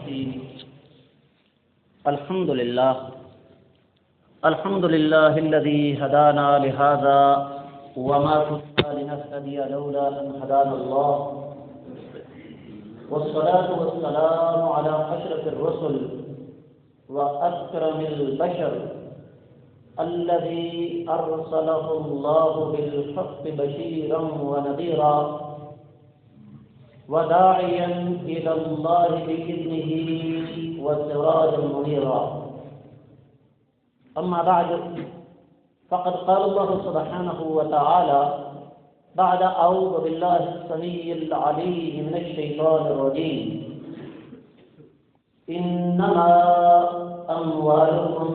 الرحيم الحمد لله الذي هدانا لهذا وما كنا لنهتدي لولا أن هدانا الله والصلاة والسلام على أشرف الرسل وأكرم البشر الذي أرسله الله بالحق بشيرا ونذيرا وداعيا إلى الله بإذنه وسراجا منيرا. أما بعد فقد قال الله سبحانه وتعالى بعد أعوذ بالله السميع العليم من الشيطان الرجيم إنما أموالكم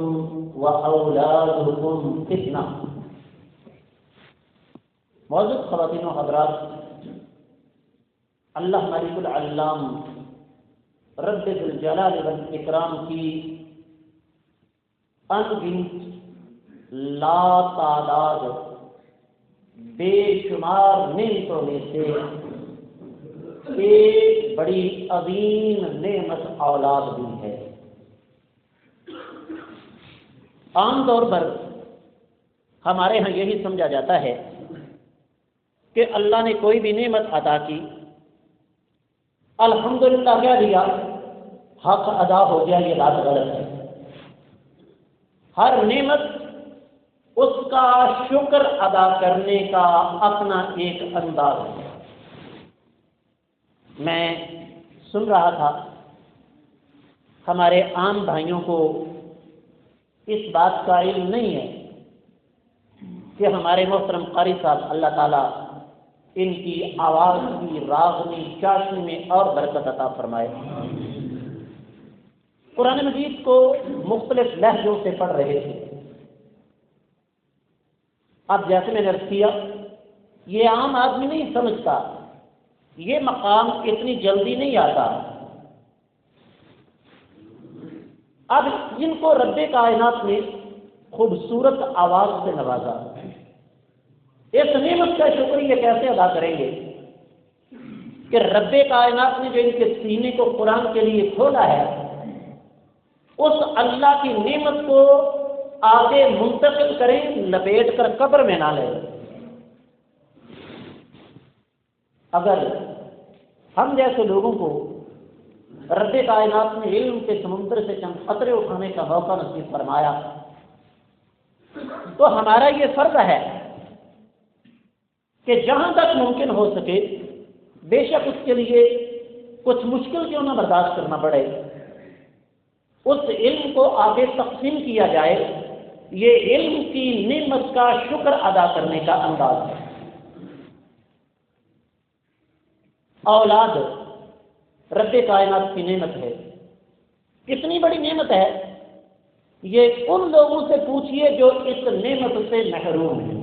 وأولادكم فتنة. معزز خواتین و حضرات، اللہ مالک العلام رب ذوالجلال والاکرام کی انگنت لا تعداد بے شمار نعمتوں میں سے ایک بڑی عظیم نعمت اولاد بھی ہے. عام طور پر ہمارے ہاں یہی سمجھا جاتا ہے کہ اللہ نے کوئی بھی نعمت عطا کی، الحمدللہ کیا دیا، حق ادا ہو گیا. یہ بات غلط ہے. ہر نعمت اس کا شکر ادا کرنے کا اپنا ایک انداز ہے. میں سن رہا تھا ہمارے عام بھائیوں کو اس بات کا علم نہیں ہے کہ ہمارے محترم قاری صاحب اللہ تعالیٰ ان کی آواز کی راغنی چاشنی میں اور برکت عطا فرمائے. قرآن مجید کو مختلف لہجوں سے پڑھ رہے تھے. اب جیسے میں نے عرض کیا، یہ عام آدمی نہیں سمجھتا، یہ مقام اتنی جلدی نہیں آتا. اب جن کو رب کائنات نے خوبصورت آواز سے نوازا، اس نعمت کا شکریہ کیسے ادا کریں گے کہ رب کائنات نے جو ان کے سینے کو قرآن کے لیے کھولا ہے، اس اللہ کی نعمت کو آگے منتقل کریں، لپیٹ کر قبر میں نہ لیں. اگر ہم جیسے لوگوں کو رب کائنات نے علم کے سمندر سے چند قطرے اٹھانے کا موقع نصیب فرمایا تو ہمارا یہ فرض ہے کہ جہاں تک ممکن ہو سکے، بے شک اس کے لیے کچھ مشکل کیوں نہ برداشت کرنا پڑے، اس علم کو آگے تقسیم کیا جائے. یہ علم کی نعمت کا شکر ادا کرنے کا انداز ہے. اولاد رب کائنات کی نعمت ہے. کتنی بڑی نعمت ہے یہ ان لوگوں سے پوچھئے جو اس نعمت سے محروم ہیں.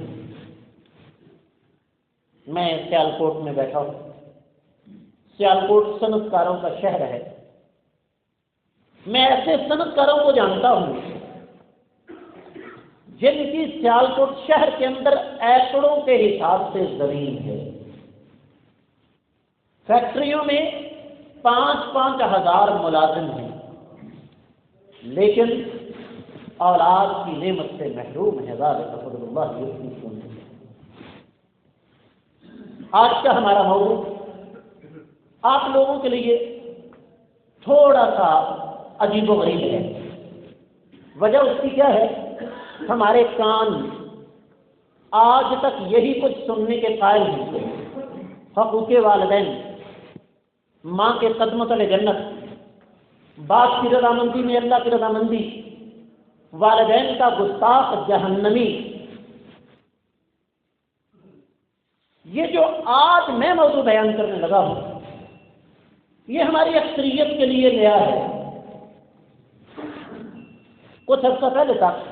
میں سیالکوٹ میں بیٹھا ہوں. سیالکوٹ صنعت کاروں کا شہر ہے. میں ایسے صنعت کاروں کو جانتا ہوں جن کی سیالکوٹ شہر کے اندر ایکڑوں کے حساب سے زمین ہے. فیکٹریوں میں 5-5 ہزار ملازم ہیں، لیکن اولاد کی نعمت سے محروم ہے. ذالک فضل اللہ یؤتیہ من یشاء. آج کا ہمارا موضوع آپ لوگوں کے لیے تھوڑا سا عجیب و غریب ہے. وجہ اس کی کیا ہے؟ ہمارے کان آج تک یہی کچھ سننے کے قائل ہیں. حقوق والدین، ماں کے قدموں تلے جنت، باپ کی رضامندی میں اللہ کی رضامندی، والدین کا گستاخ جہنمی. یہ جو آج میں موضوع بیان کرنے لگا ہوں یہ ہماری اکثریت کے لیے نیا ہے. کچھ عرصہ پہلے تک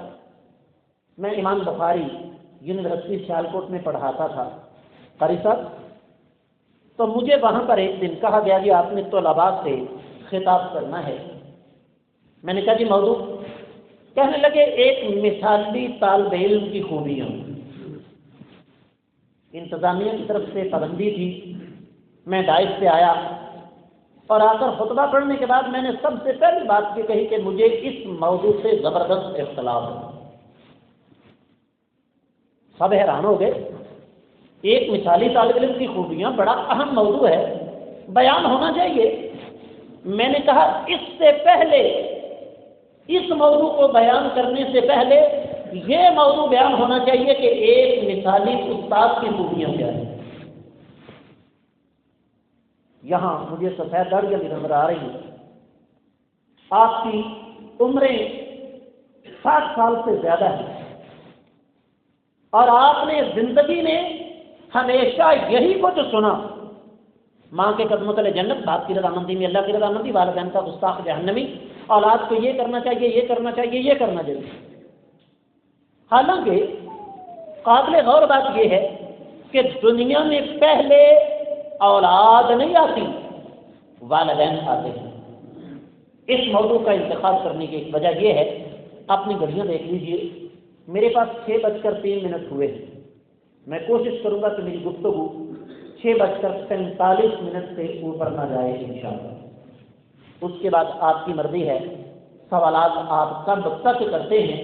میں امام بخاری یونیورسٹی سیالکوٹ میں پڑھاتا تھا قاری صاحب. تو مجھے وہاں پر ایک دن کہا گیا کہ آپ نے طلباء سے خطاب کرنا ہے. میں نے کہا جی موضوع. کہنے لگے ایک مثالی طالب علم کی خوبیاں. انتظامیہ کی طرف سے پابندی تھی. میں داعش سے آیا، اور آ کر خطبہ پڑھنے کے بعد میں نے سب سے پہلی بات یہ کہی کہ مجھے اس موضوع سے زبردست اختلاف ہے۔ سب حیران ہو گئے، ایک مثالی طالب علم کی خوبیاں، بڑا اہم موضوع ہے، بیان ہونا چاہیے۔ میں نے کہا اس سے پہلے، اس موضوع کو بیان کرنے سے پہلے یہ موضوع بیان ہونا چاہیے کہ ایک مثالی استاد کی خوبیاں کیا ہیں۔ یہاں مجھے سفید داڑھی بھی نظر آ رہی ہے، آپ کی عمریں 60 سال سے زیادہ ہیں، اور آپ نے زندگی میں ہمیشہ یہی کچھ سنا، ماں کے قدموں تلے جنت، باپ کی رضامندی میں اللہ کی رضامندی، والدین کا گستاخ جہنمی، اولاد کو یہ کرنا چاہیے، یہ کرنا چاہیے، یہ کرنا چاہیے۔ حالانکہ قابل غور بات یہ ہے کہ دنیا میں پہلے اولاد نہیں آتی، والدین آتے ہیں۔ اس موضوع کا انتخاب کرنے کی ایک وجہ یہ ہے، اپنی گھڑیاں دیکھ لیجئے، میرے پاس 6:03 ہوئے ہیں۔ میں کوشش کروں گا کہ میری گفتگو 6:45 سے اوپر نہ جائے انشاءاللہ۔ اس کے بعد آپ کی مرضی ہے، سوالات آپ کب تک کرتے ہیں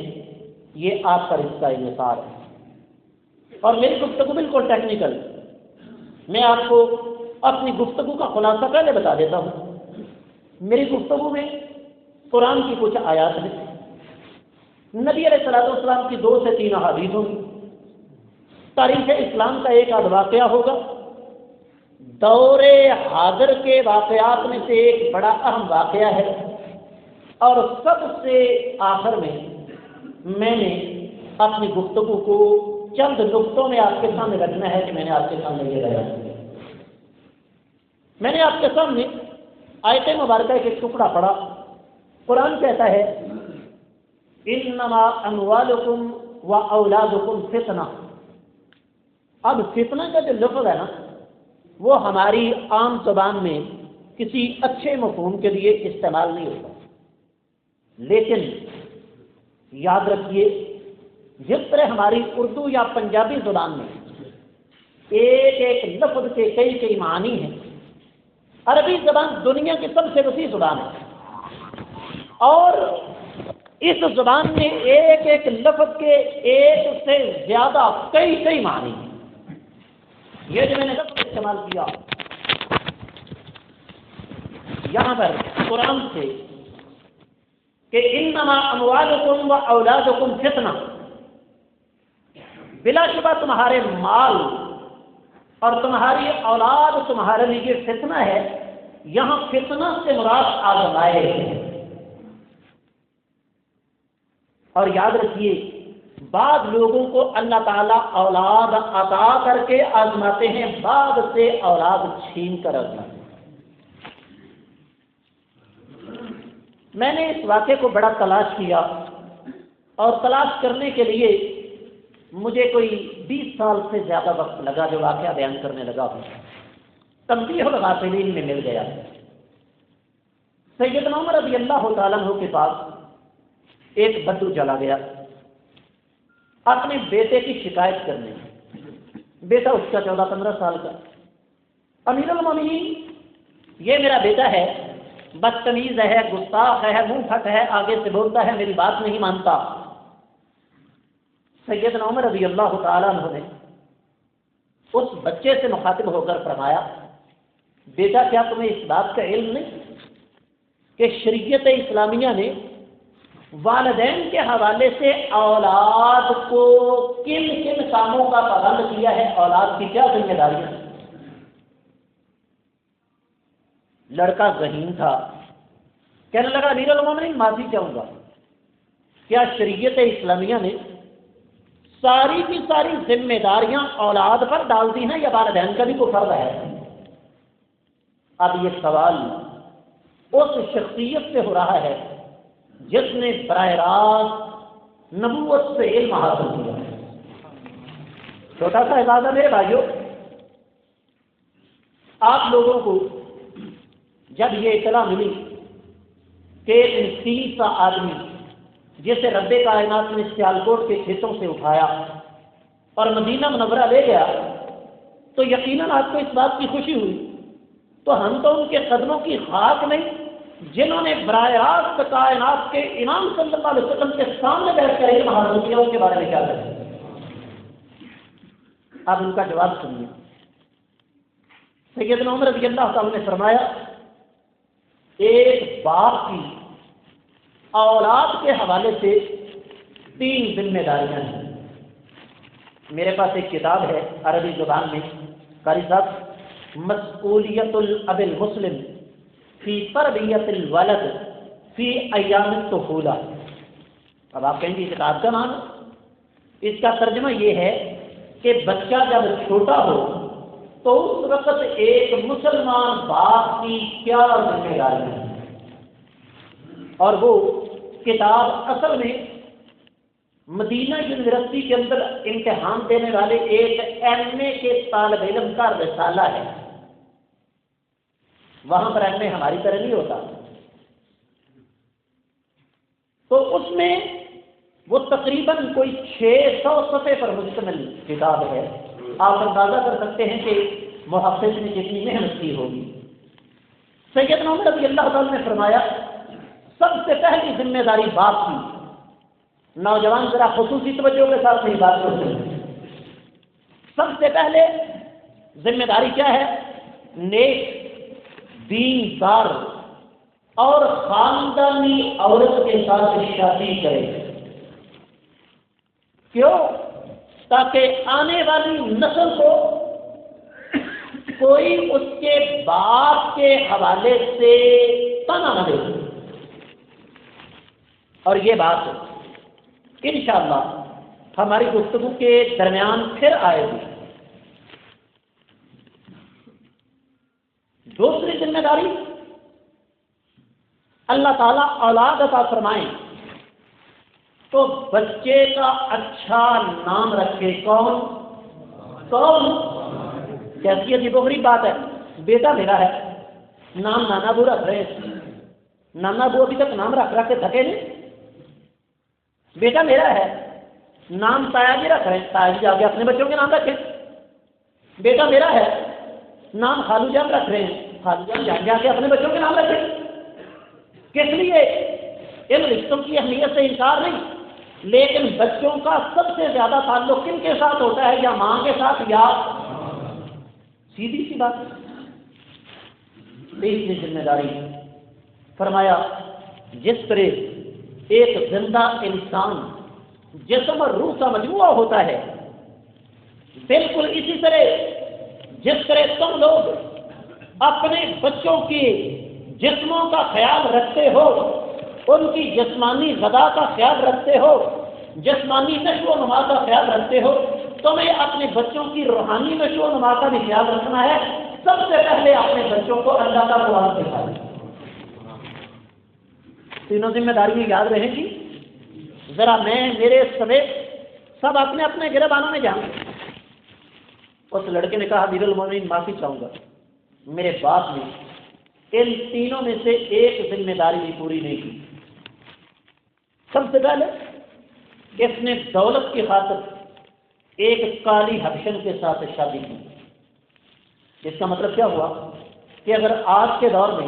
یہ آپ پر اس کا انحصار ہے۔ اور میری گفتگو بالکل ٹیکنیکل، میں آپ کو اپنی گفتگو کا خلاصہ پہلے بتا دیتا ہوں۔ میری گفتگو میں قرآن کی کچھ آیات ہیں، نبی علیہ السلام کی 2 سے 3 احادیث ہوں گی، تاریخ اسلام کا ایک آدھ واقعہ ہوگا، دور حاضر کے واقعات میں سے ایک بڑا اہم واقعہ ہے، اور سب سے آخر میں نے اپنی گفتگو کو چند نقطوں میں آپ کے سامنے رکھنا ہے کہ میں نے آپ کے سامنے یہ بیان کیا۔ میں نے آپ کے سامنے آیت مبارکہ کے ایک ٹکڑا پڑھا، قرآن کہتا ہے انما اموالکم و اولادکم فتنہ۔ اب فتنہ کا جو لفظ ہے نا، وہ ہماری عام زبان میں کسی اچھے مفہوم کے لیے استعمال نہیں ہوتا، لیکن یاد رکھیے جس طرح ہماری اردو یا پنجابی زبان میں ایک ایک لفظ کے کئی معنی ہیں، عربی زبان دنیا کی سب سے وسیع زبان ہے، اور اس زبان میں ایک ایک لفظ کے ایک سے زیادہ کئی معنی ہیں۔ یہ جو میں نے لفظ استعمال کیا یہاں پر قرآن سے کہ انما اموالکم و اولادکم فتنہ، بلا شبہ تمہارے مال اور تمہاری اولاد تمہارے لیے فتنہ ہے، یہاں فتنہ سے مراد آزمائے ہیں۔ اور یاد رکھیے بعض لوگوں کو اللہ تعالیٰ اولاد عطا کر کے آزماتے ہیں، بعض سے اولاد چھین کر آزماتے ہیں۔ میں نے اس واقعے کو بڑا تلاش کیا، اور تلاش کرنے کے لیے مجھے کوئی 20 سال سے زیادہ وقت لگا جو واقعہ بیان کرنے لگا ہوں۔ تنبیہ الغافلین میں مل گیا۔ سیدنا عمر رضی اللہ تعالیٰ عنہ کے پاس ایک بدو چلا گیا اپنے بیٹے کی شکایت کرنے۔ بیٹا اس کا 14-15 سال کا۔ امیر المومنین، یہ میرا بیٹا ہے، بدتمیز ہے، گستاخ ہے، منہ پھٹ ہے، آگے سے بولتا ہے، میری بات نہیں مانتا۔ سیدنا عمر رضی اللہ تعالیٰ عنہ نے اس بچے سے مخاطب ہو کر فرمایا، بیٹا کیا تمہیں اس بات کا علم نہیں کہ شریعت اسلامیہ نے والدین کے حوالے سے اولاد کو کن کن کاموں کا پابند کیا ہے، اولاد کی کیا ذمہ داریاں؟ لڑکا ذہین تھا، کہنے لگا امیر المومنین معافی چاہوں گا، کیا شریعت اسلامیہ نے ساری کی ساری ذمہ داریاں اولاد پر ڈال دی ہیں یا والدین کا بھی کوئی فرض ہے؟ اب یہ سوال اس شخصیت سے ہو رہا ہے جس نے براہ راست نبوت سے علم حاصل کیا ہے۔ چھوٹا سا اندازہ میرے بھائیوں، آپ لوگوں کو جب یہ اطلاع ملی کہ ایک مسکین سا آدمی جسے رب کائنات نے سیالکوٹ کے کھیتوں سے اٹھایا اور مدینہ منورہ لے گیا، تو یقیناً آپ کو اس بات کی خوشی ہوئی تو ہم تو ان کے قدموں کی خاک نہیں جنہوں نے براہ راست کائنات کے امام صلی اللہ علیہ وسلم کے سامنے بیٹھ کر علم حاصل کیا، ان کے بارے میں کیا کریں؟ اب ان کا جواب سنیے۔ سیدنا عمر رضی اللہ تعالیٰ نے فرمایا، ایک باپ کی اولاد کے حوالے سے 3 ذمہ داریاں ہیں۔ میرے پاس ایک کتاب ہے عربی زبان میں، قاری صاحب، مسئولیت الاب المسلم فی تربیت الولد فی ایام الطفولہ۔ اب آپ کہیں گے کتاب کا نام، اس کا ترجمہ یہ ہے کہ بچہ جب چھوٹا ہو تو اس وقت ایک مسلمان باپ کی کیا ذمہ داری ہے۔ اور وہ کتاب اصل میں مدینہ یونیورسٹی کے اندر امتحان دینے والے ایک ایم اے کے طالب علم کا رسالہ ہے۔ وہاں پر ایم اے ہماری طرح نہیں ہوتا، تو اس میں وہ تقریباً کوئی 600 صفحے پر مشتمل کتاب ہے۔ آپ اندازہ کر سکتے ہیں کہ محقق نے کتنی محنت کی ہوگی۔ سیدنا عمر رضی اللہ تعالیٰ نے فرمایا، سب سے پہلی ذمہ داری باپ کی۔ نوجوان ذرا خصوصی توجہ کے ساتھ میری بات کرتے ہیں۔ سب سے پہلے ذمہ داری کیا ہے؟ نیک، دیندار اور خاندانی عورت کے ساتھ شادی کرے۔ کیوں؟ تاکہ آنے والی نسل کو کوئی اس کے باپ کے حوالے سے تانا نہ دے۔ اور یہ بات انشاءاللہ ہماری گفتگو کے درمیان پھر آئے گی۔ دوسری ذمہ داری، اللہ تعالیٰ اولاد عطا فرمائیں تو بچے کا اچھا نام رکھے۔ کون؟ کیسی عجیب و غریب بات ہے، بیٹا میرا ہے، نام نانا ابو رکھ رہے ہیں۔ نانا ابو ابھی تک نام رکھ کے تھکے نہیں۔ بیٹا میرا ہے، نام تایا جی رکھ رہے ہیں، تایا جی آگے اپنے بچوں کے نام رکھیں۔ بیٹا میرا ہے، نام خالو جان رکھ رہے ہیں، خالو جان جان جا کے اپنے بچوں کے نام رکھیں۔ کس لیے؟ ان رشتوں کی اہمیت سے انکار نہیں، لیکن بچوں کا سب سے زیادہ تعلق کن کے ساتھ ہوتا ہے؟ یا ماں کے ساتھ یا سیدھی سی بات۔ تیسری ذمہ داری فرمایا، جس طرح ایک زندہ انسان جسم اور روح کا مجموعہ ہوتا ہے، بالکل اسی طرح جس طرح تم لوگ اپنے بچوں کی جسموں کا خیال رکھتے ہو، ان کی جسمانی غذا کا خیال رکھتے ہو، جسمانی نشو و نما کا خیال رکھتے ہو، تمہیں اپنے بچوں کی روحانی نشو و نما کا بھی خیال رکھنا ہے۔ سب سے پہلے اپنے بچوں کو اللہ کا قرآن سکھائیں۔ تینوں ذمہ داریاں یاد رہیں گی؟ ذرا میں میرے سمیت سب اپنے اپنے گربانوں میں جائیں۔ اس لڑکے نے کہا، امیر المومنین معافی چاہوں گا، میرے باپ نے ان تینوں میں سے ایک ذمہ داری بھی پوری نہیں کی۔ سب سے پہلے اس نے دولت کی خاطر ایک کالی حبشن کے ساتھ شادی کی۔ اس کا مطلب کیا ہوا کہ اگر آج کے دور میں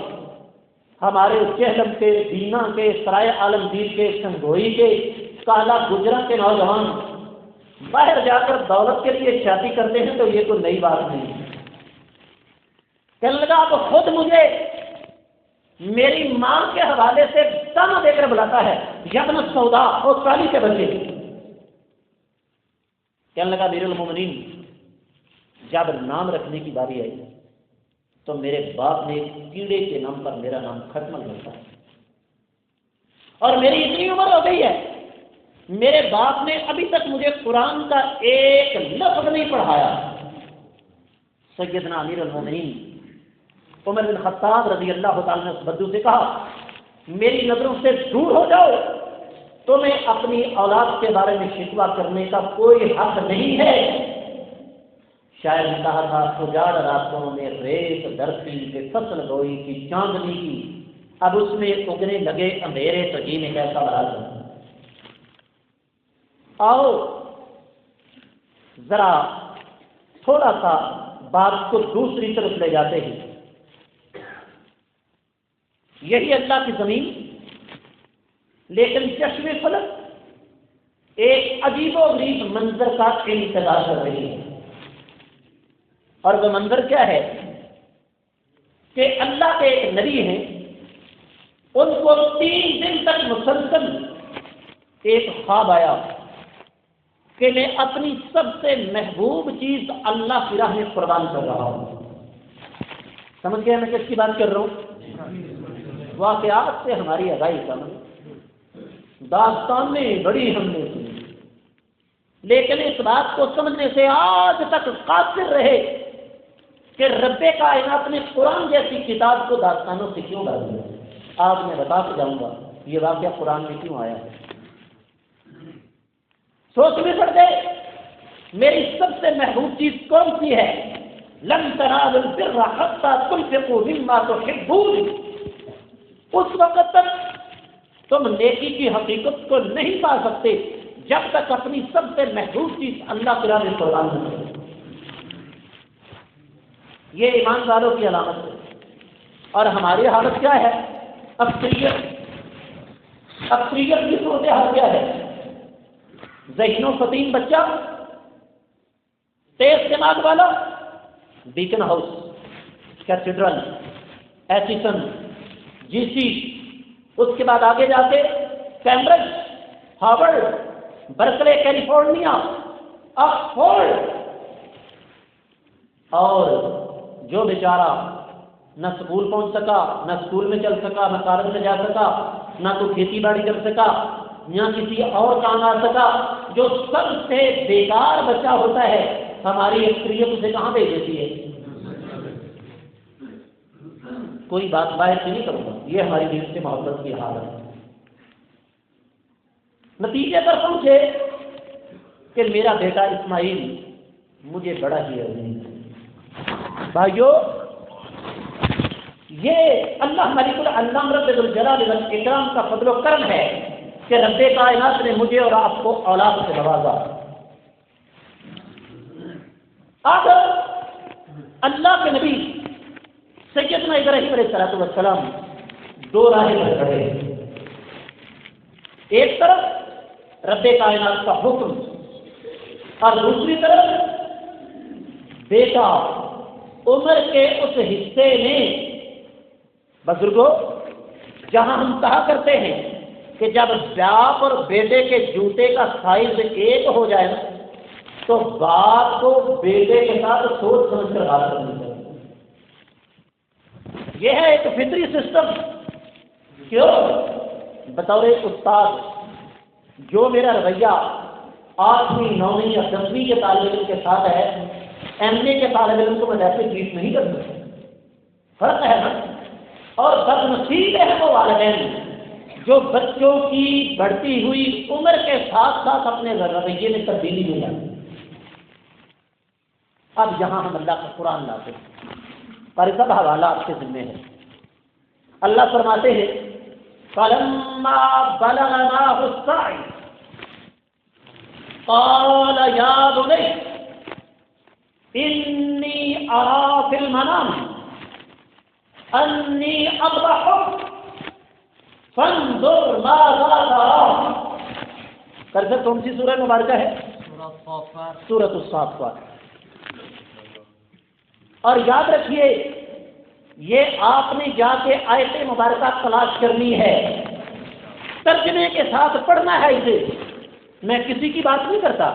ہمارے جہلم کے، دینا کے، سرائے عالمگیر کے، سنگوئی کے، کالا گجرا کے نوجوان باہر جا کر دولت کے لیے شادی کرتے ہیں تو یہ کوئی نئی بات نہیں ہے۔ کہنے لگا، اب خود مجھے میری ماں کے حوالے سے تانا دے کر بلاتا ہے، یبن سودا، اور کالی کے بچے۔ کہنے لگا، امیر المومنین، جب نام رکھنے کی باری آئی تو میرے باپ نے کیڑے کے نام پر میرا نام ختم رکھا، اور میری اتنی عمر ہو گئی ہے، میرے باپ نے ابھی تک مجھے قرآن کا ایک لفظ نہیں پڑھایا۔ سیدنا امیر المومنین عمر بن خطاب رضی اللہ تعالیٰ نے اس بدو سے کہا، میری نظروں سے دور ہو جاؤ، تمہیں اپنی اولاد کے بارے میں شکوہ کرنے کا کوئی حق نہیں ہے۔ شاعر نے کہا تھا، اجاڑ راتوں میں ریت درتی کے فصل گوئی کی چاندنی کی، اب اس میں اگنے لگے اندھیرے، تو جی میں کیسا راز ہے۔ آؤ ذرا تھوڑا سا بات کو دوسری طرف لے جاتے ہیں۔ یہی اللہ کی زمین، لیکن چشم فلک ایک عجیب و غریب منظر کا انتظار کر رہی ہے، اور وہ منظر کیا ہے کہ اللہ کے ایک نبی ہیں، ان کو 3 دن تک مسلسل ایک خواب آیا کہ میں اپنی سب سے محبوب چیز اللہ کی راہ میں قربان کر رہا ہوں۔ سمجھ گئے میں کس کی بات کر رہا ہوں؟ واقعات سے ہماری آگاہی سمجھ، داستانیں بڑی ہم نے سنی، لیکن اس بات کو سمجھنے سے آج تک قاصر رہے کہ رب کائنات نے قرآن جیسی کتاب کو داستانوں سے کیوں ڈال دیا۔ آج میں بتا کے جاؤں گا یہ واقعہ قرآن میں کیوں آیا ہے۔ سوچ میں پڑ گئے میری سب سے محبوب چیز کون سی ہے؟ لن تنالوا البر حتى تنفقوا مما تحبون۔ اس وقت تک تم نیکی کی حقیقت کو نہیں پا سکتے جب تک اپنی سب سے محبوب چیز اللہ کی راہ میں قربان نہ کرو۔ یہ ایمانداروں کی علامت ہے، اور ہماری حالت کیا ہے؟ اکثریت کی صورتحال کیا ہے؟ ذہین و فطین بچہ، تیز دماغ والا، بیکن ہاؤس، کیتھیڈرل، ایسیسن، جی سی، اس کے بعد آگے جا کے Cambridge, Harvard, Berkeley California, Oxford, اور جو بیچارہ نہ اسکول پہنچ سکا، نہ اسکول میں چل سکا، نہ کالج میں جا سکا، نہ تو کھیتی باڑی کر سکا، نہ کسی اور کام آ سکا، جو سب سے بیکار بچہ ہوتا ہے، ہماری اکثریت اسے کہاں بھیج دیتی ہے؟ کوئی بات باہر سے نہیں کروں گا، یہ ہماری دل سے محبت کی حالت ہے۔ نتیجے پر پہنچے کہ میرا بیٹا اسماعیل مجھے بڑا ہی عزیز ہے۔ بھائیو، یہ اللہ ملک العلام رب الجلال والاکرام کا فضل و کرم ہے کہ رب کائنات نے مجھے اور آپ کو اولاد سے نوازا۔ اب اللہ کے نبی سیدنا ابراہیم علیہ السلام 2 راہیں پر کھڑے، ایک طرف رب کائنات کا حکم اور دوسری طرف بیٹا عمر کے اس حصے میں، بزرگوں، جہاں ہم کہا کرتے ہیں کہ جب باپ اور بیٹے کے جوتے کا سائز ایک ہو جائے نا تو باپ کو بیٹے کے ساتھ سوچ سمجھ کر بات کرنی چاہیے۔ یہ ہے ایک فطری سسٹم۔ کیوں؟ بطور استاد جو میرا رویہ 8ویں 9ویں یا 10ویں کے طالب علم کے ساتھ ہے، ایم اے کے طالب علم کو میں ویسے ٹریٹ نہیں کر سکتا، فرق ہے نا۔ اور بدنصیب ہے وہ والدین جو بچوں کی بڑھتی ہوئی عمر کے ساتھ ساتھ اپنے رویے میں تبدیلی نہیں لاتے۔ اب یہاں ہم اللہ کا قرآن لاتے ہیں، پر سب حوالہ آپ کے ذمہ ہے۔ اللہ فرماتے ہیں فَلَمَّا بَلَغَ مَعَهُ السَّعْيُ قَالَ يَا بُنَيَّ إِنِّي أَرَىٰ فِي الْمَنَامِ أَنِّي أَذْبَحُكَ فَانظُرْ مَاذَا تَرَىٰ۔ کرسر کون سی سورہ مبارکہ ہے؟ سورۃ الصافات۔ اور یاد رکھیے یہ آپ نے جا کے آیت مبارکہ تلاش کرنی ہے، ترجمے کے ساتھ پڑھنا ہے اسے۔ میں کسی کی بات نہیں کرتا،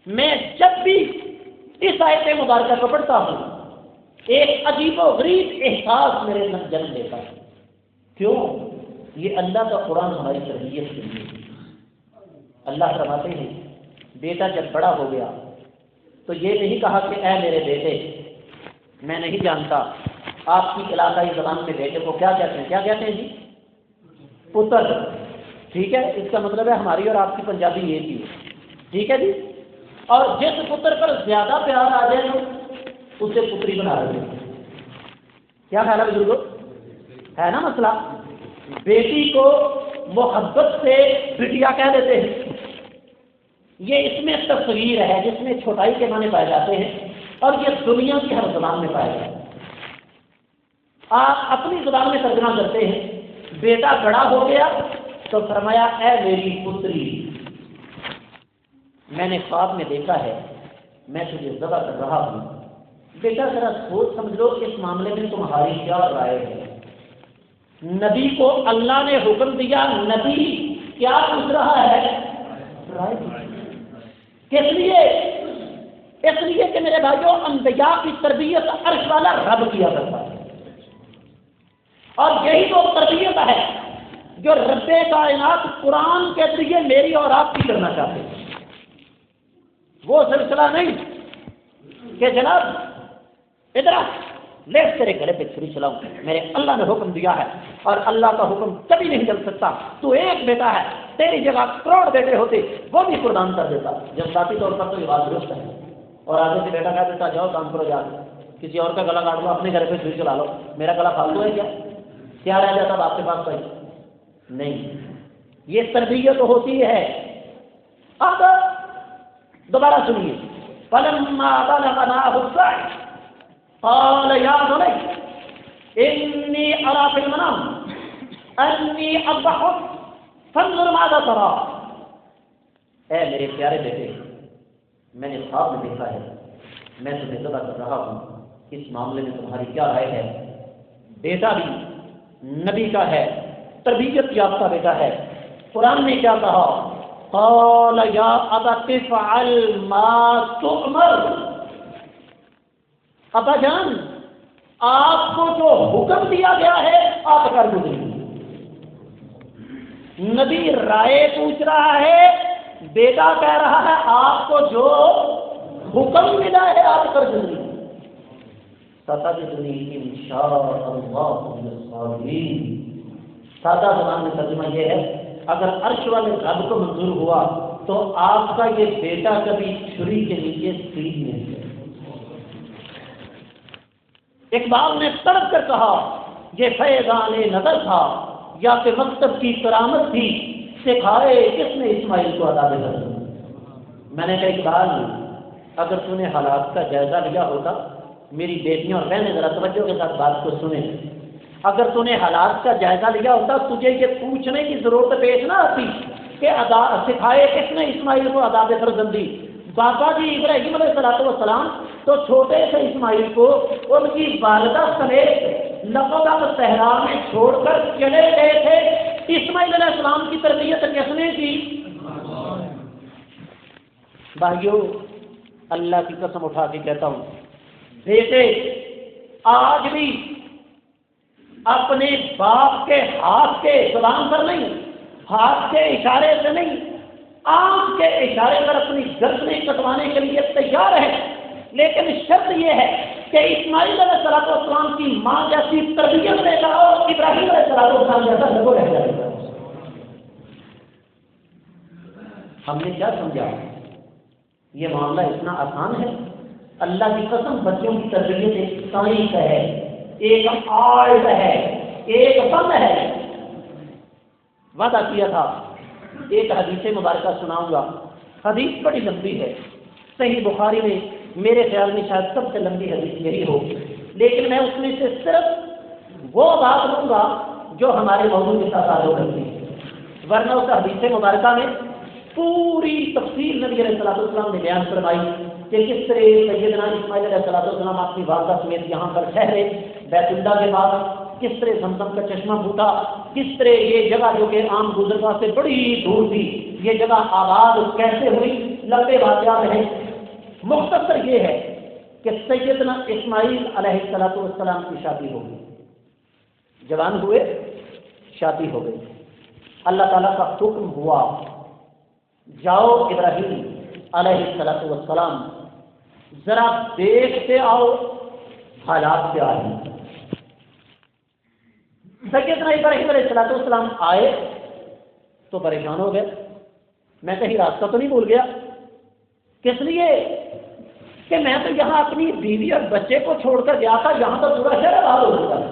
میں جب بھی اس آیت مبارکہ کو پڑھتا ہوں ایک عجیب و غریب احساس میرے اندر جنم لیتا ہے۔ کیوں؟ یہ اللہ کا قرآن ہماری تربیت کے لیے۔ اللہ فرماتے ہیں بیٹا جب بڑا ہو گیا تو یہ نہیں کہا کہ اے میرے بیٹے، میں نہیں جانتا آپ کی علاقائی زبان میں بیٹے کو کیا کہتے ہیں؟ کیا کہتے ہیں جی؟ پتر۔ ٹھیک ہے، اس کا مطلب ہے ہماری اور آپ کی پنجابی یہ تھی، ٹھیک ہے جی۔ اور جس پتر پر زیادہ پیار آ جائے تو اسے پتری بنا رہے ہیں۔ کیا خیال ہے بزرگوں؟ ہے نا مسئلہ؟ بیٹی کو محبت سے بٹیا کہہ دیتے ہیں۔ یہ اس میں تصویر ہے جس میں چھوٹائی کے معنی پائے جاتے ہیں، اور یہ دنیا کی ہر زبان میں پائے جاتے ہیں۔ آپ اپنی زبان میں ترجمہ کرتے ہیں، بیٹا بڑا ہو گیا تو فرمایا اے میری پتری، میں نے خواب میں دیکھا ہے میں تجھے ذبح کر رہا ہوں۔ بیٹا ذرا سوچ سمجھ لو اس معاملے میں تمہاری کیا رائے ہے؟ نبی کو اللہ نے حکم دیا، نبی کیا پوچھ رہا ہے؟ رائے کس لیے؟ اس لیے کہ میرے بھائیوں انبیاء کی تربیت عرش والا رب کیا کرتا ہے، اور یہی تو تربیت ہے جو رب کائنات قرآن کے ذریعے میری اور آپ کی کرنا چاہتے ہیں۔ وہ سلسلہ نہیں کہ جناب ادھر لیٹ تیرے گلے پہ چھری چلاؤں، میرے اللہ نے حکم دیا ہے اور اللہ کا حکم کبھی نہیں چل سکتا، تو ایک بیٹا ہے، تیری جگہ کروڑ بیٹے ہوتے وہ بھی قربان کر دیتا۔ جذباتی طور پر تو یہ بات درست ہے، اور آگے سے بیٹا کہہ دیتا جاؤ کام کرو، جا کسی اور کا گلا کاٹ لو، اپنے گھر پہ چھری چلا لو، میرا گلا فالتو ہے کیا رہ جاتا آپ کے پاس؟ بھائی نہیں، یہ تربیت ہوتی ہے۔ اب دوبارہ سنیے، فلما بلغ معه السعي قال يا بني إني أرى في المنام أني أذبحك فانظر ماذا ترى۔ اے میرے پیارے بیٹے، میں نے خواب میں دیکھا ہے میں تمہیں ذبح کر رہا ہوں، اس معاملے میں تمہاری کیا رائے ہے؟ بیٹا بھی نبی کا ہے، تربیت یافتہ بیٹا ہے۔ قرآن نے کیا کہا؟ قال یا ابت افعل ما تؤمر۔ ابا جان آپ کو جو حکم دیا گیا ہے آپ کر گزریے۔ نبی رائے پوچھ رہا ہے، بیٹا کہہ رہا ہے آپ کو جو حکم ملا ہے آپ کر گزریے۔ ستجدنی انشاء اللہ من الصابرین۔ سادہ زبان میں ترجمہ یہ ہے، اگر عرش والے رب کو منظور ہوا تو آپ کا یہ بیٹا کبھی چھری کے نیچے سیدھ نہیں ہے۔ اقبال نے تڑپ کر کہا یہ فیضان نظر تھا یا کہ مکتب کی کرامت تھی، سکھائے کس نے اسماعیل کو عذاب نظر۔ میں نے کہا اقبال اگر تو نے حالات کا جائزہ لیا ہوتا، میری بیٹیاں اور بہنیں ذرا توجہ کے ساتھ بات کو سنیں، اگر تو نے حالات کا جائزہ لیا ہوتا تجھے یہ پوچھنے کی ضرورت پیش نہ آتی کہ سکھائے کس نے اسماعیل کو عذاب فرزندی۔ بابا جی ابراہیم علیہ السلام تو چھوٹے سے اسماعیل کو ان کی والدہ سمیت لقب صحرا میں چھوڑ کر چلے گئے تھے۔ اسماعیل علیہ السلام کی تربیت کس نے کی؟ بھائیو اللہ کی قسم اٹھا کے کہتا ہوں، بیٹے آج بھی اپنے باپ کے ہاتھ کے زبان پر نہیں، ہاتھ کے اشارے سے نہیں، آنکھ کے اشارے پر اپنی گردنیں کٹوانے کے لیے تیار ہے، لیکن شرط یہ ہے کہ اسماعیل علیہ السلام کی ماں جیسی تربیت لے کر اور ابراہیم علیہ السلام جیسا لگو رہ جائے گا۔ ہم نے کیا سمجھا؟ یہ معاملہ اتنا آسان ہے؟ اللہ کی قسم بچوں کی تربیت ایک سائنس ہے، ایک آرٹ ہے، ایک فن ہے۔ وعدہ کیا تھا ایک حدیث مبارکہ سناؤں گا، حدیث بڑی لمبی ہے، صحیح بخاری میں میرے خیال میں شاید سب سے لمبی حدیث یہی ہو، لیکن میں اس میں سے صرف وہ بات لوں گا جو ہمارے موضوع کے ساتھ تعلق رکھتی ہے، ورنہ اس حدیث مبارکہ میں پوری تفصیل نبی علیہ السلام نے بیان فرمائی کہ کس طرح سیدنا اسماعیل علیہ السلام اپنی والدہ سمیت یہاں پر ٹھہرے بیت اللہ کے بعد، کس طرح زمزم کا چشمہ پھوٹا، کس طرح یہ جگہ جو کہ عام گزرگاہ سے بڑی دور تھی یہ جگہ آباد کیسے ہوئی، لمبے واقعات ہیں۔ مختصر یہ ہے کہ سیدنا اسماعیل علیہ السلام کی شادی ہو گئی، جوان ہوئے، شادی ہو گئی، اللہ تعالیٰ کا حکم ہوا جاؤ ابراہیم علیہ السلام ذرا دیکھتے آؤ حالات کیا ہیں۔ سیدنا ابراہیم علیہ السلام آئے تو پریشان ہو گئے، میں کہیں راستہ تو نہیں بھول گیا، کس لیے کہ میں تو یہاں اپنی بیوی اور بچے کو چھوڑ کر گیا تھا، یہاں تو پورا شہر آباد ہو چکا ہے۔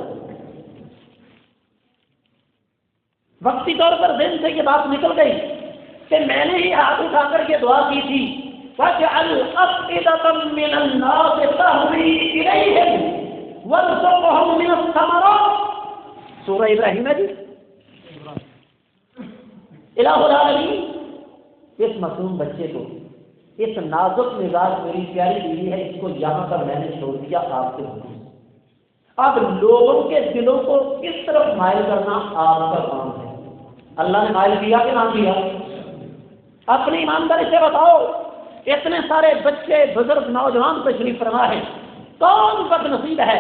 وقتی طور پر ذہن سے یہ بات نکل گئی کہ میں نے ہی ہاتھ اٹھا کر یہ دعا کی تھی وَاجْعَلْ أَفْئِدَةً مِّنَ النَّاسِ تَهْوِي إِلَيْهِمْ وَارْزُقْهُم مِّنَ الثَّمَرَاتِ سورہ ابراہیم ہے جی. الہ العالمین اس معصوم بچے کو، اس نازک مزاج میری پیاری بیوی ہے، اس کو یہاں پر میں نے چھوڑ دیا آپ کے حکم سے. اب لوگوں کے دلوں کو کس طرف مائل کرنا آپ کا کام ہے. اللہ نے مائل کیا کہ نہ کیا؟ اپنی ایمانداری سے بتاؤ. اتنے سارے بچے بزرگ نوجوان تشریف فرما ہے، کون بد نصیب ہے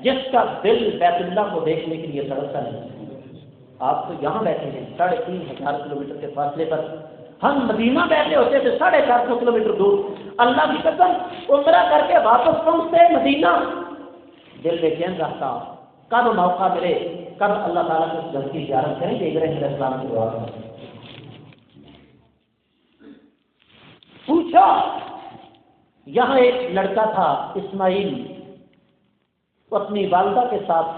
جس کا دل بیت اللہ کو دیکھنے کے لیے تڑپتا نہیں؟ آپ تو یہاں بیٹھے ہیں 3,500 کلومیٹر کے فاصلے پر، ہم مدینہ بیٹھے ہوتے تھے 450 کلومیٹر دور. اللہ کی قسم عمرہ کر کے واپس پہنچتے مدینہ، دل بے چین رہتا. کب موقع ملے، کب اللہ تعالیٰ کے گھر کی زیارت کریں گے. علیہ السلام کی دعا کریں. پوچھا، یہاں ایک لڑکا تھا اسماعیل، وہ اپنی والدہ کے ساتھ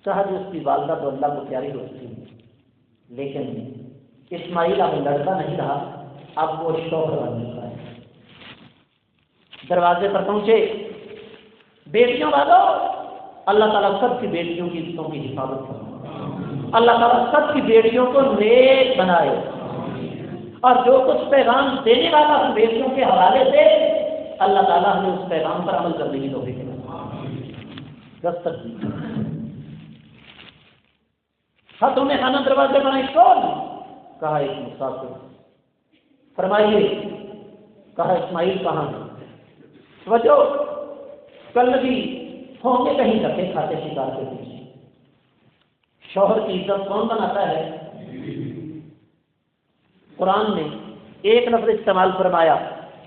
کہا جو اس کی والدہ تو اللہ کو پیاری ہوتی ہے، لیکن اسماعیل اب لڑکا نہیں رہا، اب وہ شوہر بن چکا ہے. دروازے پر پہنچے. بیٹیوں والوں، اللہ تعالیٰ سب کی بیٹیوں کی عزتوں کی حفاظت کرے، اللہ تعالیٰ سب کی بیٹیوں کو نیک بنائے، اور جو کچھ پیغام دینے والا ان بیٹیوں کے حوالے سے اللہ تعالیٰ ہمیں اس پیغام پر عمل کرنے کی توفیق دے. دستک دی. ہاتھوں میں کھانا دروازے بنائی. کون؟ کہا ایک مسافر. فرمائیے. کہا اسماعیل کہاں ہے؟ وجہ کل بھی ہوں گے کہیں دھکے کھاتے شکار کے پیچھے. شوہر کی عزت کون بناتا ہے؟ قرآن نے ایک لفظ استعمال فرمایا.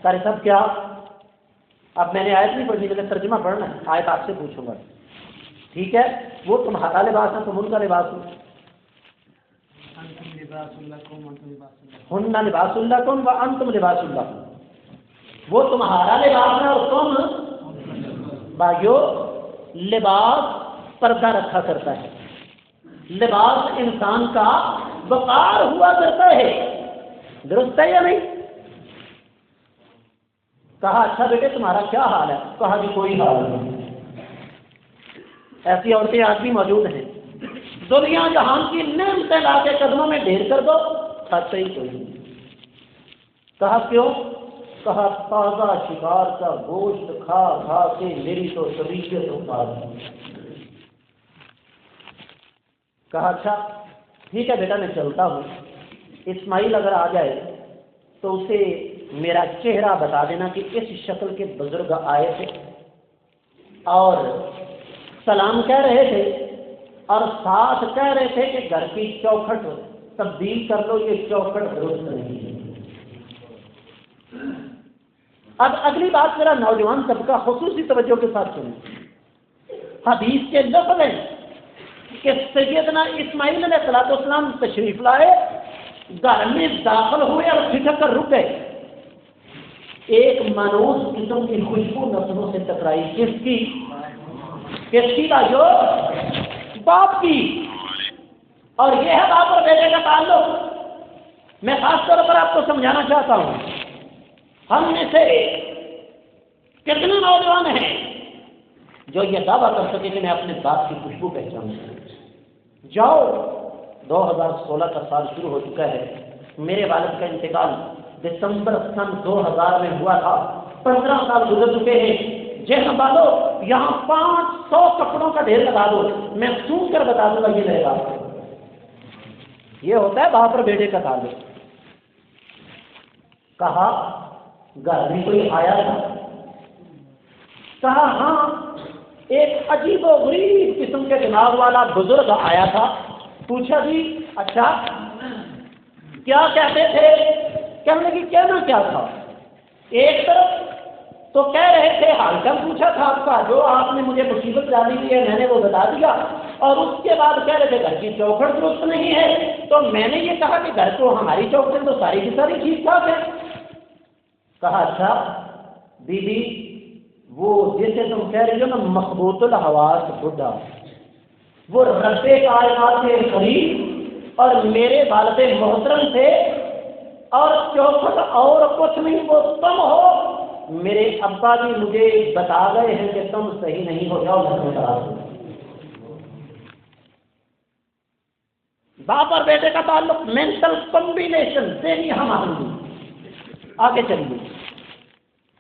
قاری صاحب کیا؟ اب میں نے آیت نہیں پڑھنی، میں نے ترجمہ پڑھنا ہے، آیت آپ سے پوچھوں گا. ٹھیک ہے، وہ تمہارا لباس ہے، تم ان کا لباس ہو. ہن لباس لکم وانتم لباس لکم. وہ تمہارا لباس ہے اور تم بھائیو. لباس پردہ رکھا کرتا ہے، لباس انسان کا وقار ہوا کرتا ہے. درست ہے یا نہیں؟ کہا اچھا بیٹے تمہارا کیا حال ہے؟ کہا جی کوئی حال نہیں. ایسی عورتیں آج بھی موجود ہیں. دنیا جہان کی نعمتیں لا کے قدموں میں ڈھیر کر دو، کھاتے ہی کوئی نہیں. کہا کیوں؟ کہا تازہ شکار کا گوشت کھا کھا کے میری تو طبیعت اتار دی. کہا اچھا ٹھیک ہے بیٹا میں چلتا ہوں. اسماعیل اگر آ جائے تو اسے میرا چہرہ بتا دینا کہ اس شکل کے بزرگ آئے تھے اور سلام کہہ رہے تھے، اور ساتھ کہہ رہے تھے کہ گھر کی چوکھٹ تبدیل کر لو، یہ چوکھٹ درست نہیں ہے. اب اگلی بات میرا نوجوان طبقہ خصوصی توجہ کے ساتھ سنیں. حدیث کے لفظ ہیں کہ سیدنا اسماعیل علیہ السلام تشریف لائے، گھر میں داخل ہوئے اور ٹھٹک کر رک گئے. ایک مانوس قسم کی خوشبو نسلوں سے ٹکرائی. کس کی؟ کس کی کا؟ جو باپ کی. اور یہ ہے باپ اور بیٹے کا تعلق. میں خاص طور پر آپ کو سمجھانا چاہتا ہوں، ہم میں سے کتنے نوجوان ہیں جو یہ دعویٰ کر سکے کہ میں اپنے باپ کی خوشبو پہچانوں. جاؤ 2016 کا سال شروع ہو چکا ہے. میرے والد کا انتقال دسمبر سن 2000 میں ہوا تھا. 15 سال گزر چکے ہیں. جیسا بالو یہاں 500 کپڑوں کا ڈھیر لگا دو، میں سوچ کر بتا دوں گا یہ رہے گا. یہ ہوتا ہے باپ اور بیٹے کا تعلق. کہا گھر میں کوئی آیا تھا؟ کہا ہاں ایک عجیب و غریب قسم کے دماغ والا بزرگ آیا تھا. پوچھا جی اچھا کیا کہتے تھے؟ کہنے کی کہنا کیا تھا؟ ایک طرف تو کہہ رہے تھے حال چال پوچھا تھا آپ کا، جو آپ نے مجھے مصیبت ڈالی ہوئی ہے میں نے وہ بتا دیا، اور اس کے بعد کہہ رہے تھے گھر کی چوکھٹ درست نہیں ہے، تو میں نے یہ کہا کہ گھر کو ہماری چوکھٹ تو ساری کی ساری ٹھیک ٹھاک ہے. کہا اچھا بی بی وہ جیسے تم کہہ رہی ہو نا مخبوط الحواس بڈھا، وہ رب کائنات کے قریب اور میرے والد محترم تھے، اور چوکھٹ اور کچھ نہیں وہ تم ہو. میرے ابا بھی مجھے بتا گئے ہیں کہ تم صحیح نہیں ہو جاؤ گھر میں. باپ اور بیٹے کا تعلق مینٹل کمبینیشن سے نہیں ہم آئیں گے. آگے چلیے.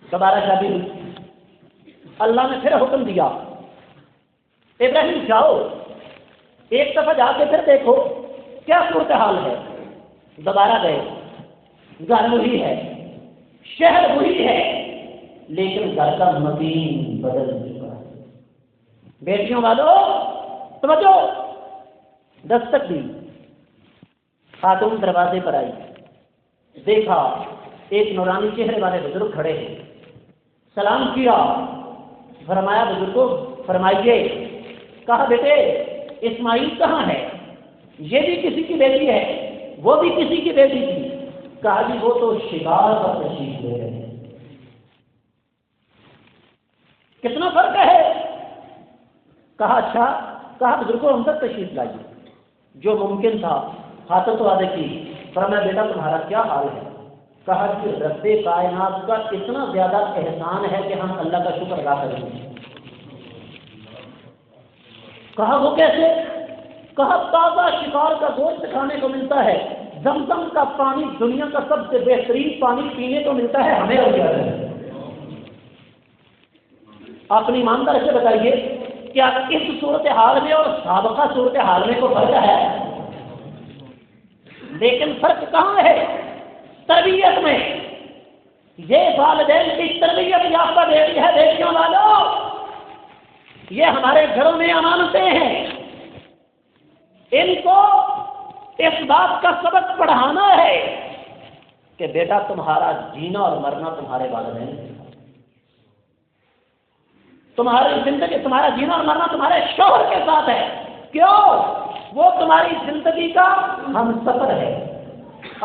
دوبارہ شادی ہوئی. اللہ نے پھر حکم دیا ابراہیم جاؤ ایک دفعہ جا کے پھر دیکھو کیا صورتحال ہے. دوبارہ گئے. گھر وہی ہے, شہر وہی ہے, لیکن گھر کا مکین بدل چکا ہے. بیٹیوں والوں توجہ. دستک دی. خاتون دروازے پر آئی. دیکھا ایک نورانی چہرے والے بزرگ کھڑے ہیں. سلام کیا. فرمایا بزرگوں فرمائیے. کہا بیٹے اسماعیل کہاں ہے؟ یہ بھی کسی کی بیٹی ہے, وہ بھی کسی کی بیٹی تھی. کہا جی وہ تو شکار پر تشریف لے رہے ہیں. کتنا فرق ہے؟ کہا اچھا. کہا بزرگوں ہم تک تشریف لائیے. جو ممکن تھا ہاتھوں تو وعدے کی. فرمایا بیٹا تمہارا کیا حال ہے؟ کہا کہ رب کائنات کا اتنا زیادہ احسان ہے کہ ہم اللہ کا شکر ادا کریں گے. کہا وہ کیسے؟ کہا تازہ شکار کا گوشت کھانے کو ملتا ہے, زمزم کا پانی دنیا کا سب سے بہترین پانی پینے کو ملتا ہے ہمیں. اور کیا ہے اپنی ایماندار سے بتائیے کیا اس صورتحال میں اور سابقہ صورتحال میں کوئی فرق ہے؟ لیکن فرق کہاں ہے؟ تربیت میں. یہ والدین کی تربیت یافتہ بیٹی ہے. بیٹیوں والوں یہ ہمارے گھروں میں امانتیں ہیں. ان کو اس بات کا سبق پڑھانا ہے کہ بیٹا تمہارا جینا اور مرنا تمہارے والدین سے. تمہاری زندگی تمہارا جینا اور مرنا تمہارے شوہر کے ساتھ ہے. کیوں؟ وہ تمہاری زندگی کا ہم سفر ہے.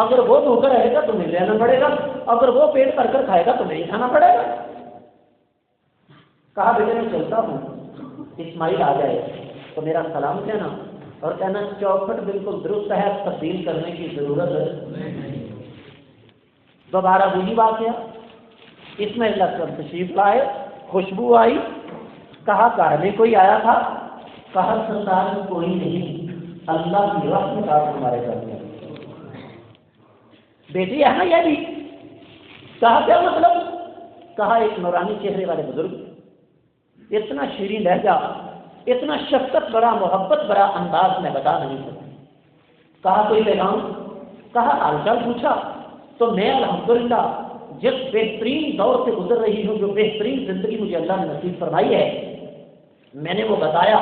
اگر وہ دھوکہ رہے گا تمہیں لینا پڑے گا, اگر وہ پیٹ بھر کر کھائے گا تمہیں ہی کھانا پڑے گا. کہا بیٹے میں چلتا ہوں, اسماعیل آ جائے تو میرا سلام کہنا اور کہنا چوکھٹ بالکل درست ہے, تبدیل کرنے کی ضرورت ہے. دوبارہ وہی واقعہ. اسماعیل تشریف لائے, خوشبو آئی. کہا گھر میں کوئی آیا تھا؟ کہا سرکار کوئی نہیں, اللہ کی رحمت آپ تمہارے گھر میں. بیٹی ہے نا یہ بھی. کہا کیا مطلب؟ کہا ایک نورانی چہرے والے بزرگ, اتنا شیریں لہجہ, اتنا شفقت بڑا محبت بڑا انداز میں بتا نہیں سکتا. کہا کوئی پیغام؟ کہا حال چال پوچھا تو میں الحمدللہ جس بہترین دور سے گزر رہی ہوں, جو بہترین زندگی مجھے اللہ نے نصیب فرمائی ہے, میں نے وہ بتایا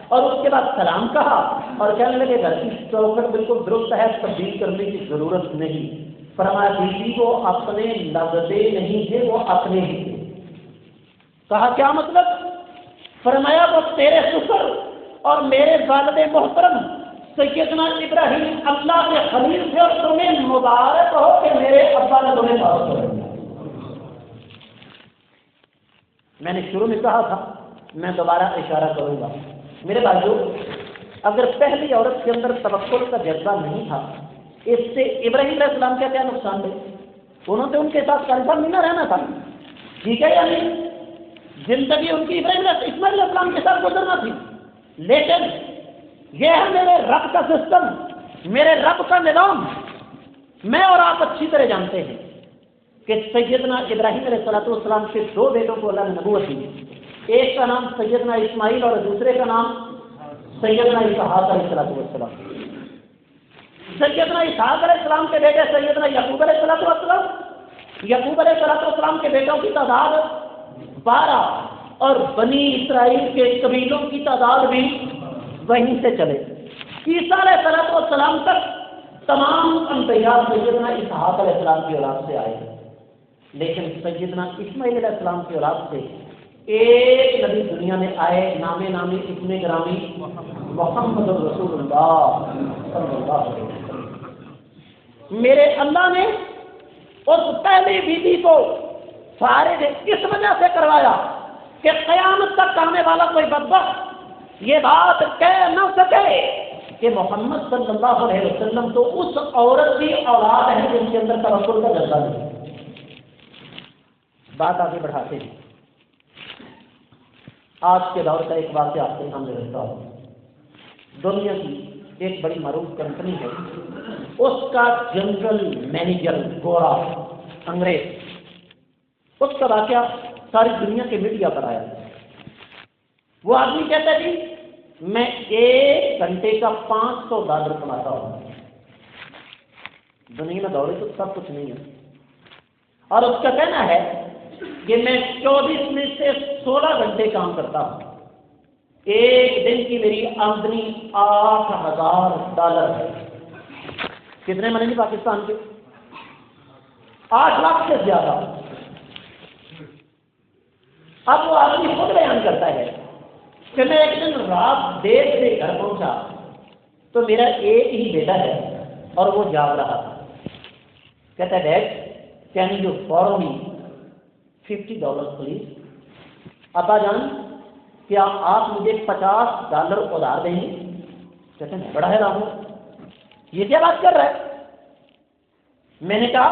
اور اس کے بعد سلام کہا اور کہنے لگے گھر کی چوکھٹ بالکل درست ہے, تبدیل کرنے کی ضرورت نہیں. فرمایا بیوی کو اپنے لگتے نہیں تھے, وہ اپنے ہی تھے. کہا کیا مطلب؟ فرمایا وہ تیرے سسر اور میرے والد محترم سیدنا ابراہیم اللہ کے خلیل تھے اور تمہیں مبارک ہو کہ میرے ابا نے تمہیں بات کر دیا. میں نے شروع میں کہا تھا, میں دوبارہ اشارہ کروں گا. میرے بھائیو, اگر پہلی عورت کے اندر توکل کا جذبہ نہیں تھا, اس سے ابراہیم علیہ السلام کا کیا نقصان ہے؟ انہوں نے ان کے ساتھ کنفرم نہ رہنا تھا, ٹھیک ہے یا نہیں؟ زندگی ان کی اسماعیل علیہ السلام کے ساتھ گزرنا تھی. لیکن یہ ہے میرے رب کا سسٹم, میرے رب کا نظام. میں اور آپ اچھی طرح جانتے ہیں کہ سیدنا ابراہیم علیہ السلام کے دو بیٹوں کو اللہ نے نبوت دی. ایک کا نام سیدنا اسماعیل اور دوسرے کا نام سیدنا اسحاق علیہ السلام. سیدنا اسحاق علیہ السلام کے بیٹے سیدنا یعقوب علیہ السلام. یعقوب علیہ السلام کے بیٹوں کی تعداد 12 اور بنی اسرائیل کے قبیلوں کی تعداد بھی وہیں سے چلے. عیسیٰ علیہ السلام تک تمام انبیاء سیدنا اسحاق علیہ السلام کی اولاد سے آئے, لیکن سیدنا اسماعیل علیہ السلام کی اولاد سے ایک نبی دنیا میں آئے, نامی اسم گرامی محمد رسول اللہ صلی اللہ علیہ وسلم. میرے اللہ نے اس پہلی بیوی کو فارغ اس وجہ سے کروایا کہ قیامت تک آنے والا کوئی بدبخت یہ بات کہہ نہ سکے کہ محمد صلی اللہ علیہ وسلم تو اس عورت کی اولاد ہے جن کے اندر توکل کا جذبہ نہیں. بات آگے بڑھاتے ہیں. آج کے دور کا ایک واقعہ آپ کے سامنے رکھتا ہوں. دنیا کی ایک بڑی معروف کمپنی ہے، اس کا جنرل مینیجر گورا انگریز، اس کا واقعہ ساری دنیا کے میڈیا پر آیا۔ وہ آدمی کہتا ہے جی میں 1 گھنٹے کا $500 کماتا ہوں۔ دنیا میں دولت تو سب کچھ نہیں ہے، اور اس کا کہنا ہے کہ میں 24 میں سے 16 گھنٹے کام کرتا ہوں، ایک دن کی میری آمدنی $8,000 ہے۔ کتنے بنے گی پاکستان کے؟ 8 لاکھ سے زیادہ۔ اب وہ آدمی خود بیان کرتا ہے کہ میں ایک دن رات دیر سے گھر پہنچا تو میرا ایک ہی بیٹا ہے اور وہ جاگ رہا تھا۔ کہتا ہے dad can you forward me $50 please? ابا جان کیا آپ مجھے $50 ادھار دیں گے؟ کہتے ہیں میں بڑا حیران ہوں، یہ کیا بات کر رہا ہے؟ میں نے کہا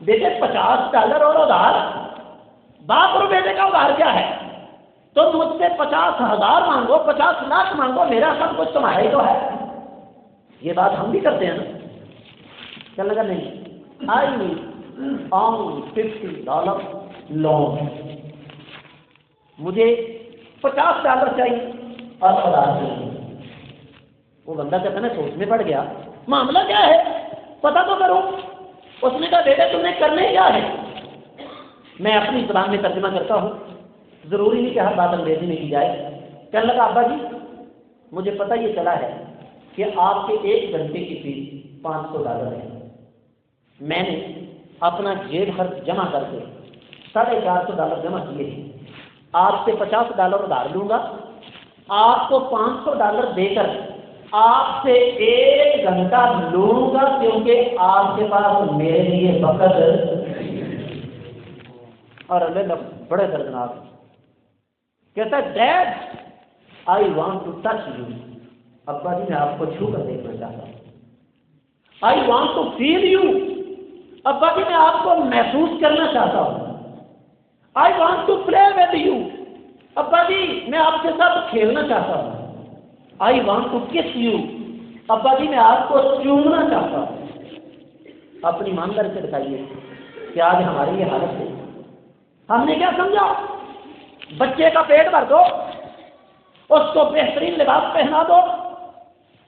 بیٹے $50 اور ادھار؟ باپ اور بیٹے کا ادھار کیا ہے؟ تم مجھ سے 50,000 مانگو، 50 لاکھ مانگو، میرا سب کچھ تمہارا ہی تو ہے۔ یہ بات ہم بھی کرتے ہیں نا۔ کیا لگا نہیں، آئی نیڈ اونلی $50 لون، مجھے $50 چاہیے اور ادھار چاہیے۔ وہ بندہ کہتا ہے نا سوچ میں پڑ گیا، معاملہ کیا ہے پتا تو کرو۔ اس نے کہا بیٹا تم نے کرنے کیا ہے؟ میں اپنی زبان میں ترجمہ کرتا ہوں، ضروری نہیں کہ ہر بات انگریزی میں کی جائے۔ کہنے لگا ابا جی مجھے پتہ یہ چلا ہے کہ آپ کے 1 گھنٹے کی فیس $500 ہے، میں نے اپنا جیب خرچ جمع کر کے $450 جمع کیے ہیں، آپ سے $50 ادھار لوں گا، آپ کو $500 دے کر آپ سے 1 گھنٹہ لوں گا کیونکہ آپ کے پاس میرے لیے وقت۔ اور اللہ بڑے دردناک کہتا ہے dad I want to touch you, ابا جی میں آپ کو چھو کر دیکھنا چاہتا ہوں۔ I want to feel you, ابا جی میں آپ کو محسوس کرنا چاہتا ہوں۔ I want to play with you, ابا جی میں آپ کے ساتھ کھیلنا چاہتا ہوں۔ I want to kiss you, ابا جی میں آپ کو چومنا چاہتا ہوں۔ اپنی ایمانداری سے بتائیے کہ آج ہماری یہ حالت ہے۔ ہم نے کیا سمجھا؟ بچے کا پیٹ بھر دو، اس کو بہترین لباس پہنا دو،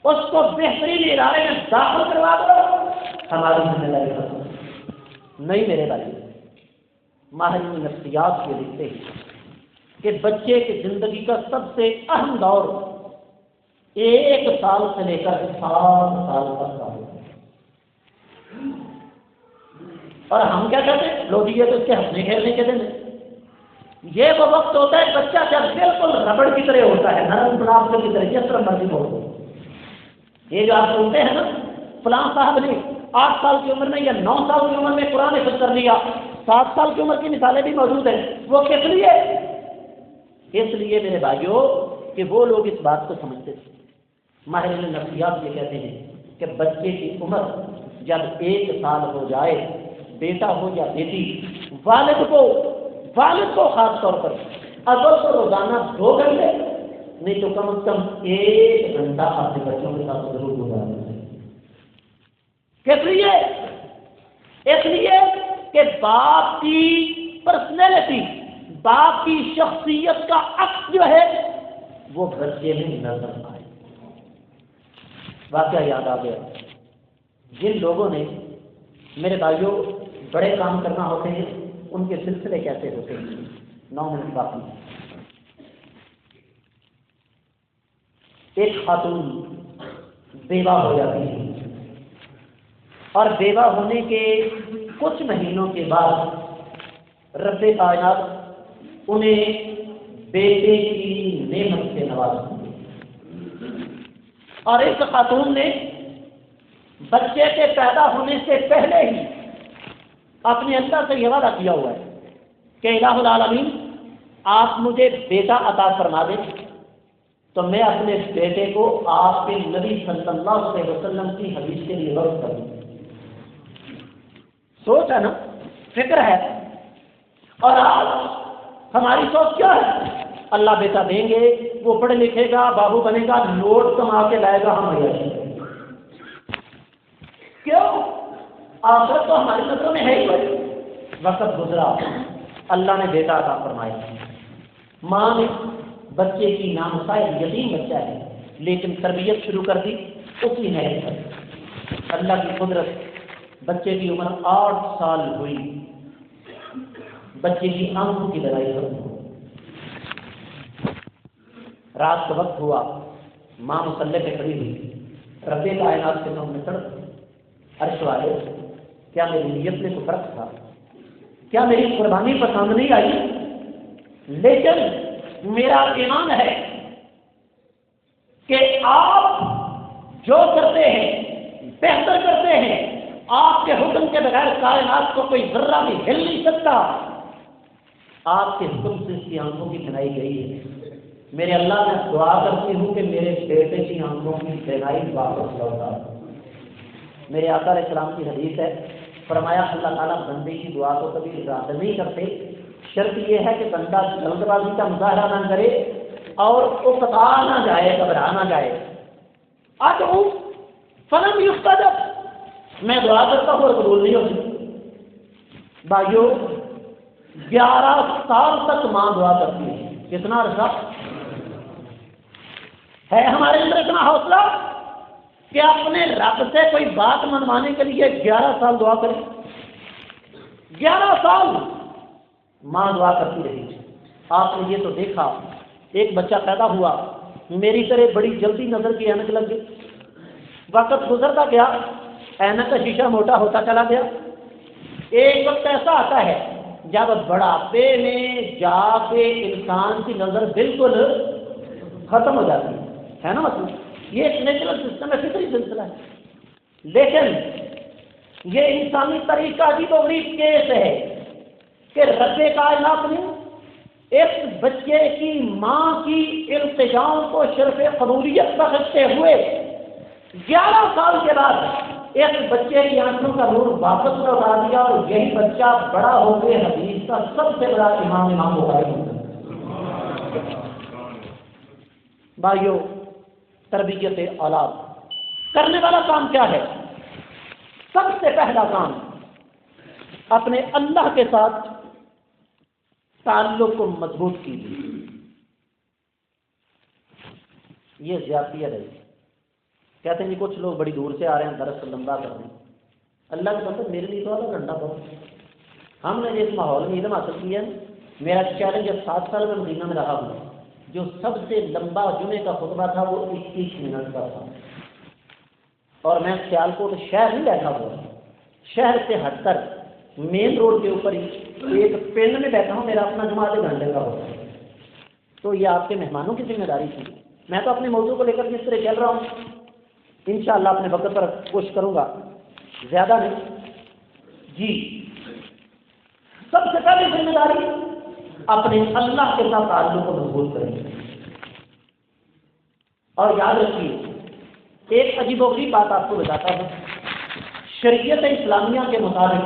اس کو بہترین ادارے میں داخل کروا دو، ہماری ذمہ داری ختم۔ نہیں میرے بھائی، ماہرین نفسیات یہ لکھتے ہیں کہ بچے کی زندگی کا سب سے اہم دور 1 سال سے لے کر 7 سال تک کا ہوتا ہے۔ اور ہم کیا کہتے ہیں لوگ یہ تو اس کے ہنسنے کھیلنے کے دن ہیں۔ یہ وہ وقت ہوتا ہے بچہ جب بالکل ربڑ کی طرح ہوتا ہے، نرم پلاسٹر کی طرح، جس طرح مرضی ہو۔ یہ جو آپ سنتے ہیں نا فلاں صاحب نے 8 سال کی عمر میں یا 9 سال کی عمر میں قرآن حفظ کر لیا، 7 سال کی عمر کی مثالیں بھی موجود ہیں، وہ کس لیے؟ اس لیے میرے بھائیوں کہ وہ لوگ اس بات کو سمجھتے تھے۔ ماہرین نفسیات یہ کہتے ہیں کہ بچے کی عمر جب 1 سال ہو جائے، بیٹا ہو یا بیٹی، والد کو خاص طور پر اگر تو روزانہ 2 گھنٹے نہیں تو کم از کم 1 گھنٹہ اپنے بچوں کے ساتھ ضرور گزارنا چاہیے۔ کس لیے؟ اس لیے کہ باپ کی پرسنالٹی، باپ کی شخصیت کا عکس جو ہے وہ بچے میں نظر آئے۔ واقعہ یاد آ گیا، جن لوگوں نے میرے بھائیوں بڑے کام کرنا ہوتے ہیں ان کے سلسلے کیسے ہوتے ہیں۔ 9 منٹ باقی۔ ایک خاتون بیوہ ہو جاتی ہے اور بیوہ ہونے کے کچھ مہینوں کے بعد رب کائنات انہیں بیٹے کی نعمت سے نوازتی ہے، اور اس خاتون نے بچے کے پیدا ہونے سے پہلے ہی اپنے اللہ سے یہ وعدہ کیا ہوا ہے کہ الہ العالمین آپ مجھے بیٹا عطا فرما دیں تو میں اپنے بیٹے کو آپ کے نبی صلی اللہ علیہ وسلم کی حدیث کے لیے وقف کر دوں۔ سوچ ہے نا، فکر ہے۔ اور آج ہماری سوچ کیا ہے؟ اللہ بیٹا دیں گے، وہ پڑھے لکھے گا، بابو بنے گا، نوٹ کما کے لائے گا، ہم عیاشی کریں گے۔ کیوں؟ آخرت تو ہماری نظروں میں ہے ہی بھائی۔ وقت گزرا، اللہ نے بیٹا عطا فرمایا، ماں نے بچے کی نامسائل یتیم بچہ ہے لیکن تربیت شروع کر دی اسی محنت پر۔ اللہ کی قدرت، بچے کی عمر 8 سال ہوئی، بچے کی آنکھوں کی لڑائی ختم ہوئی۔ رات کا وقت ہوا، ماں مصلی پہ کھڑی ہوئی، رب کائنات کے سامنے تڑپ، عرش والے کیا میری نیت میں کوئی فرق تھا؟ کیا میری قربانی پسند نہیں آئی؟ لیکن میرا ایمان ہے کہ آپ جو کرتے ہیں بہتر کرتے ہیں، آپ کے حکم کے بغیر کائنات کو کوئی ذرہ بھی ہل نہیں سکتا۔ آپ کے حکم سے اس کی آنکھوں کی بنائی گئی ہے۔ میرے اللہ میں دعا کرتی ہوں کہ میرے بیٹے کی آنکھوں کی بنائی واپس لوٹا۔ میرے آقا علیہ السلام کی حدیث ہے، فرمایا اللہ تعالیٰ بندے کی دعا کو کبھی رد نہیں کرتے، شرط یہ ہے کہ بندہ جلد بازی کا مظاہرہ نہ کرے اور اکتا نہ جائے، گھبرا نہ جائے۔ ادعو فلم یستجب، میں دعا کرتا ہوں اور قبول نہیں ہوتی۔ بھائیو 11 سال تک ماں دعا کرتی ہے، کتنا عرصہ ہے ہمارے اندر اتنا حوصلہ کہ اپنے رب سے کوئی بات منوانے کے لیے 11 سال دعا کریں؟ 11 سال ماں دعا کرتی رہی۔ آپ نے یہ تو دیکھا ایک بچہ پیدا ہوا، میری طرح بڑی جلدی نظر کی اینک لگ گئی، وقت گزرتا گیا، اینک کا شیشہ موٹا ہوتا چلا گیا۔ ایک وقت ایسا آتا ہے جب بڑھاپے میں جا کے انسان کی نظر بالکل ختم ہو جاتی ہے نا، مطلب یہ ایک نیچرل سسٹم ہے، فطری سلسلہ ہے۔ لیکن یہ انسانی طریقہ عجیب و غریب کیس ہے کہ رب کائنات نے اس بچے کی ماں کی التجاؤں کو شرف قبولیت بخشتے ہوئے 11 سال کے بعد اس بچے کی آنکھوں کا نور واپس لوٹا دیا، اور یہی بچہ بڑا ہو کے حدیث کا سب سے بڑا امام بخاری ہے۔ بھائیو، تربیت اولاد کرنے والا کام کیا ہے؟ سب سے پہلا کام اپنے اللہ کے ساتھ تعلق کو مضبوط کیجیے۔ یہ زیادتی ہے۔ کہتے ہیں کچھ لوگ بڑی دور سے آ رہے ہیں، درس لمبا کر رہے ہیں۔ اللہ کے بندے میرے لیے تو آدھا گھنٹہ بہت۔ ہم نے جس ماحول میں علم حاصل کیا ہے، میرا چیلنج 7 سال میں مدینہ میں رہا ہوں، جو سب سے لمبا جمعے کا خطبہ تھا وہ 21 منٹ کا تھا، اور میں سیالکوٹ شہر نہیں بیٹھا ہوا، شہر سے ہٹ کر مین روڈ کے اوپر ہی ایک پینڈ میں بیٹھا ہوں، میرا اپنا جمعہ آدھے گھنٹے کا ہوتا ہے۔ تو یہ آپ کے مہمانوں کی ذمہ داری تھی۔ میں تو اپنے موضوع کو لے کر جس طرح چل رہا ہوں انشاءاللہ اپنے وقت پر کوشش کروں گا، زیادہ نہیں جی۔ سب سے پہلی ذمہ داری اپنے اللہ کے ساتھ تعلق کو مضبوط کریں۔ اور یاد رکھیے ایک عجیب و غریب بات آپ کو بتاتا ہوں، شریعت اسلامیہ کے مطابق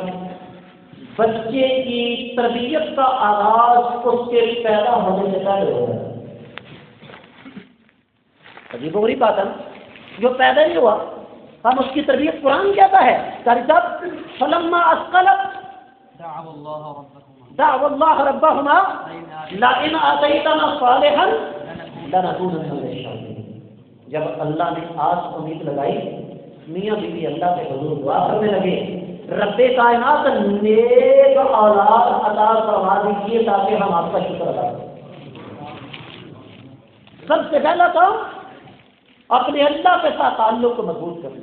بچے کی تربیت کا آغاز اس کے پیدا ہونے سے پہلے ہو رہا ہے۔ عجیب و غریب بات ہے، جو پیدا نہیں ہوا ہم اس کی تربیت قرآن کہتا ہے، قاری صاحب فلما اسقلت دعوا اللہ ربہما لئن آتیتنا صالحا لنکونن من الشاکرین۔ جب اللہ نے آس امید لگائی، میاں بیوی اللہ کے حضور دعا کرنے لگے، رب کائنات نیک اولاد عطا فرما دیجیے تاکہ ہم آپ کا شکر ادا کریں۔ سب سے پہلا کام اپنے اللہ کے ساتھ تعلق کو مضبوط کریں۔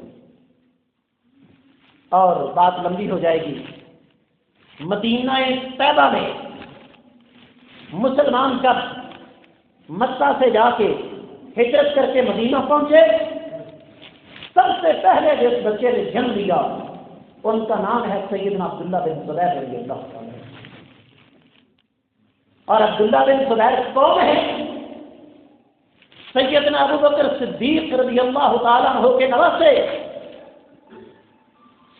اور بات لمبی ہو جائے گی۔ مدینہ طیبہ میں مسلمان جب مکہ سے جا کے ہجرت کر کے مدینہ پہنچے، سب سے پہلے جس بچے نے جنم لیا ان کا نام ہے سیدنا عبداللہ بن زبیر رضی اللہ عنہ۔ اور عبداللہ بن زبیر کون ہے؟ سیدنا ابو بکر صدیق رضی اللہ تعالیٰ عنہ کے نواسے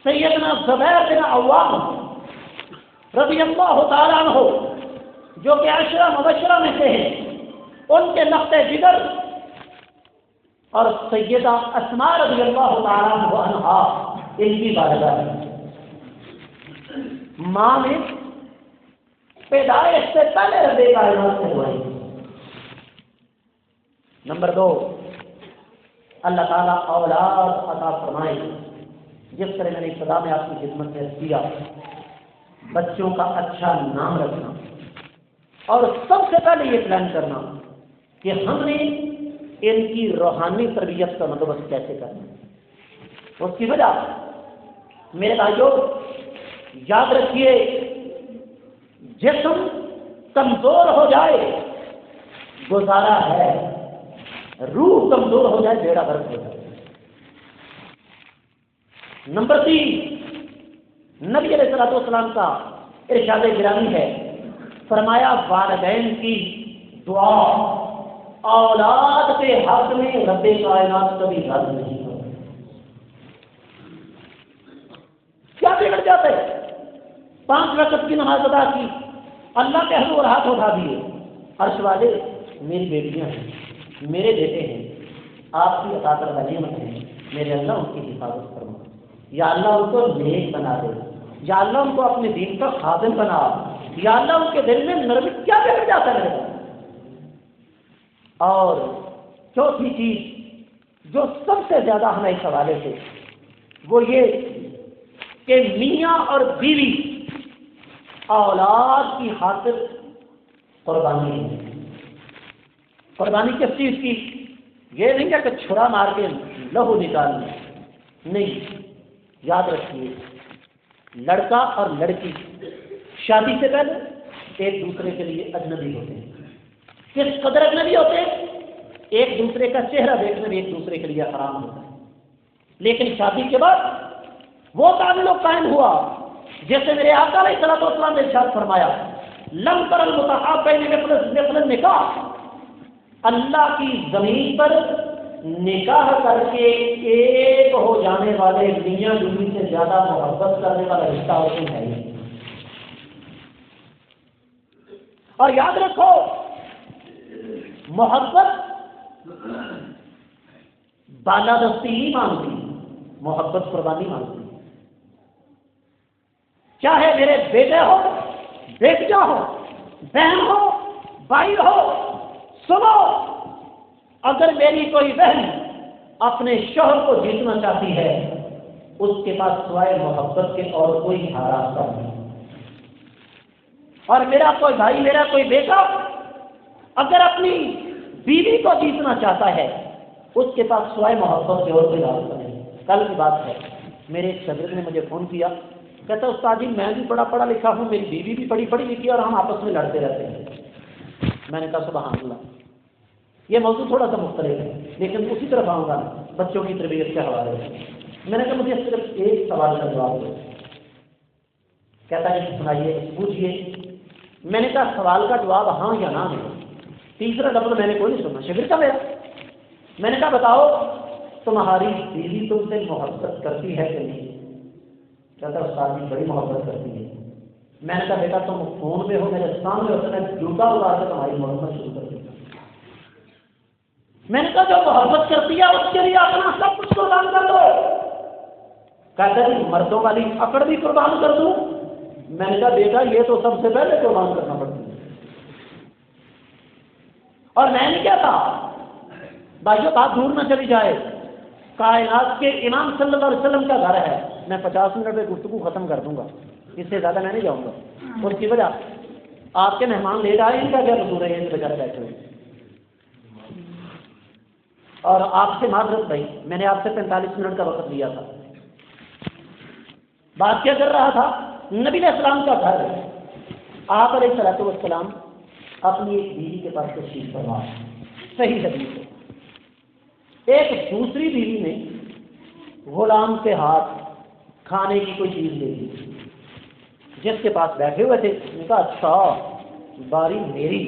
سیدنا زبیر بن عوام رضی اللہ تعالیٰ عنہ، جو کہ عشرہ مبشرہ میں سے ہیں، ان کے نقطۂ جگر اور سیدہ اسماء رضی اللہ تعالیٰ عنہا ان کی بارگاہ ہے۔ ماں نے پیدائش سے پہلے رب کائنات سے دعائیں کی۔ نمبر 2، اللہ تعالیٰ اولاد عطا فرمائے۔ جس طرح میں نے ابتدا میں آپ کی خدمت میں کیا، بچوں کا اچھا نام رکھنا اور سب سے پہلے یہ پلان کرنا کہ ہم نے ان کی روحانی تربیت کا بندوبست کیسے کرنا۔ اس کی وجہ میرے بھائیوں یاد رکھیے، جسم کمزور ہو جائے گزارا ہے، روح کمزور ہو جائے بیڑا غرق ہو جائے۔ نمبر 3، نبی علیہ الصلوۃ والسلام کا ارشاد گرامی ہے، فرمایا والدین کی دعا اولاد کے حق میں رب کائنات کبھی رد نہیں ہو۔ کیا بگڑ جاتا ہے؟ 5 وقت کی نماز ادا کی، اللہ کے حضور ہاتھ اٹھا دیے، عرش والے میری بیٹیاں ہیں، میرے بیٹے ہیں، آپ کی عطا کردہ نعمت ہیں، میرے اللہ ان کی حفاظت فرما، یا اللہ ان کو نیک بنا دے، یا اللہ ان کو اپنے دین کا خادم بنا، یا اللہ ان کے دل میں نرمی۔ کیا بگڑ جاتا ہے؟ اور چوتھی چیز جو سب سے زیادہ ہمیں اس حوالے سے، وہ یہ کہ میاں اور بیوی اولاد کی خاطر قربانی ہے۔ قربانی کس چیز کی؟ یہ نہیں کہ چھڑا مار کے لہو نکالنا، نہیں۔ یاد رکھیے، لڑکا اور لڑکی شادی سے پہلے ایک دوسرے کے لیے اجنبی ہوتے ہیں۔ کس قدر اجنبی ہوتے ہیں؟ ایک دوسرے کا چہرہ دیکھنا بھی ایک دوسرے کے لیے حرام ہوتا ہے، لیکن شادی کے بعد وہ تعلق قائم ہوا جیسے میرے آقا علیہ الصلوۃ والسلام نے ارشاد فرمایا، لم تر المتحابین مثل النکاح، اللہ کی زمین پر نکاح کر کے ایک ہو جانے والے میاں بیوی سے زیادہ محبت کرنے والا رشتہ اس میں ہے ہی۔ اور یاد رکھو، محبت بالادستی نہیں مانگتی، محبت قربانی مانگتی۔ چاہے میرے بیٹے ہو، بیٹیاں ہو، بہن ہو، بھائی ہو، سنو، اگر میری کوئی بہن اپنے شوہر کو جیتنا چاہتی ہے، اس کے پاس سوائے محبت کے اور کوئی راستہ نہیں۔ اور میرا کوئی بھائی، میرا کوئی بیٹا اگر اپنی بیوی کو جیتنا چاہتا ہے، اس کے پاس سوائے محبت کے اور کوئی راستہ نہیں۔ کل کی بات ہے، میرے ایک شاگرد نے مجھے فون کیا، کہتا استاد جی میں بھی بڑا پڑھا لکھا ہوں، میری بیوی بھی پڑھی لکھی اور ہم آپس میں لڑتے رہتے ہیں۔ میں نے کہا سبحان اللہ، یہ موضوع تھوڑا سا مختلف ہے لیکن اسی طرف آؤں گا بچوں کی تربیت کے حوالے سے۔ میں نے کہا مجھے صرف ایک سوال کا جواب دو۔ کہتا ہے سنائیے، پوچھیے۔ میں نے کہا سوال کا جواب ہاں یا نہ ہے۔ تیسرا لفظ میں نے کوئی نہیں سنا، شاگرد کا میرا۔ میں نے کہا بتاؤ تمہاری بیوی تم سے محبت کرتی ہے کہ نہیں؟ کہتا استاد جی بڑی محبت کرتی ہے۔ میں نے کہا بیٹا تم فون میں ہو، میرے سامنے ہو، میں جوتا اتار کے تمہاری محبت شروع کر دوں۔ میں نے کہا جو محبت کرتی ہے اس کے لیے اپنا سب کچھ قربان کر دو۔ کہتا جی مردوں والی اکڑ بھی قربان کر دوں؟ میں نے کہا بیٹا یہ تو سب سے پہلے قربان کرنا پڑتی ہے۔ اور میں نہیں کہتا بھائیو بات دور نہ چلی جائے، کائنات کے امام صلی اللہ علیہ وسلم کا گھر ہے، میں 50 منٹ میں گفتگو ختم کر دوں گا، اس سے زیادہ میں نہیں جاؤں گا۔ اس کی وجہ آپ کے مہمان لے جائیں، ان کا کیا قصور ہے، یہ بیچارے بیٹھے ہوئے۔ اور آپ سے معذرت بھائی، میں نے آپ سے 45 منٹ کا وقت لیا تھا۔ بات کیا کر رہا تھا؟ نبی علیہ السلام کا گھر ہے، آپ علیہ الصلوۃ والسلام اپنی ایک بیوی کے پاس تشریف فرما، صحیح حدیث ہے۔ ایک دوسری بیوی نے غلام کے ہاتھ کھانے کی کوئی چیز لے لی، جس کے پاس بیٹھے ہوئے تھے اس نے کہا اچھا باری میری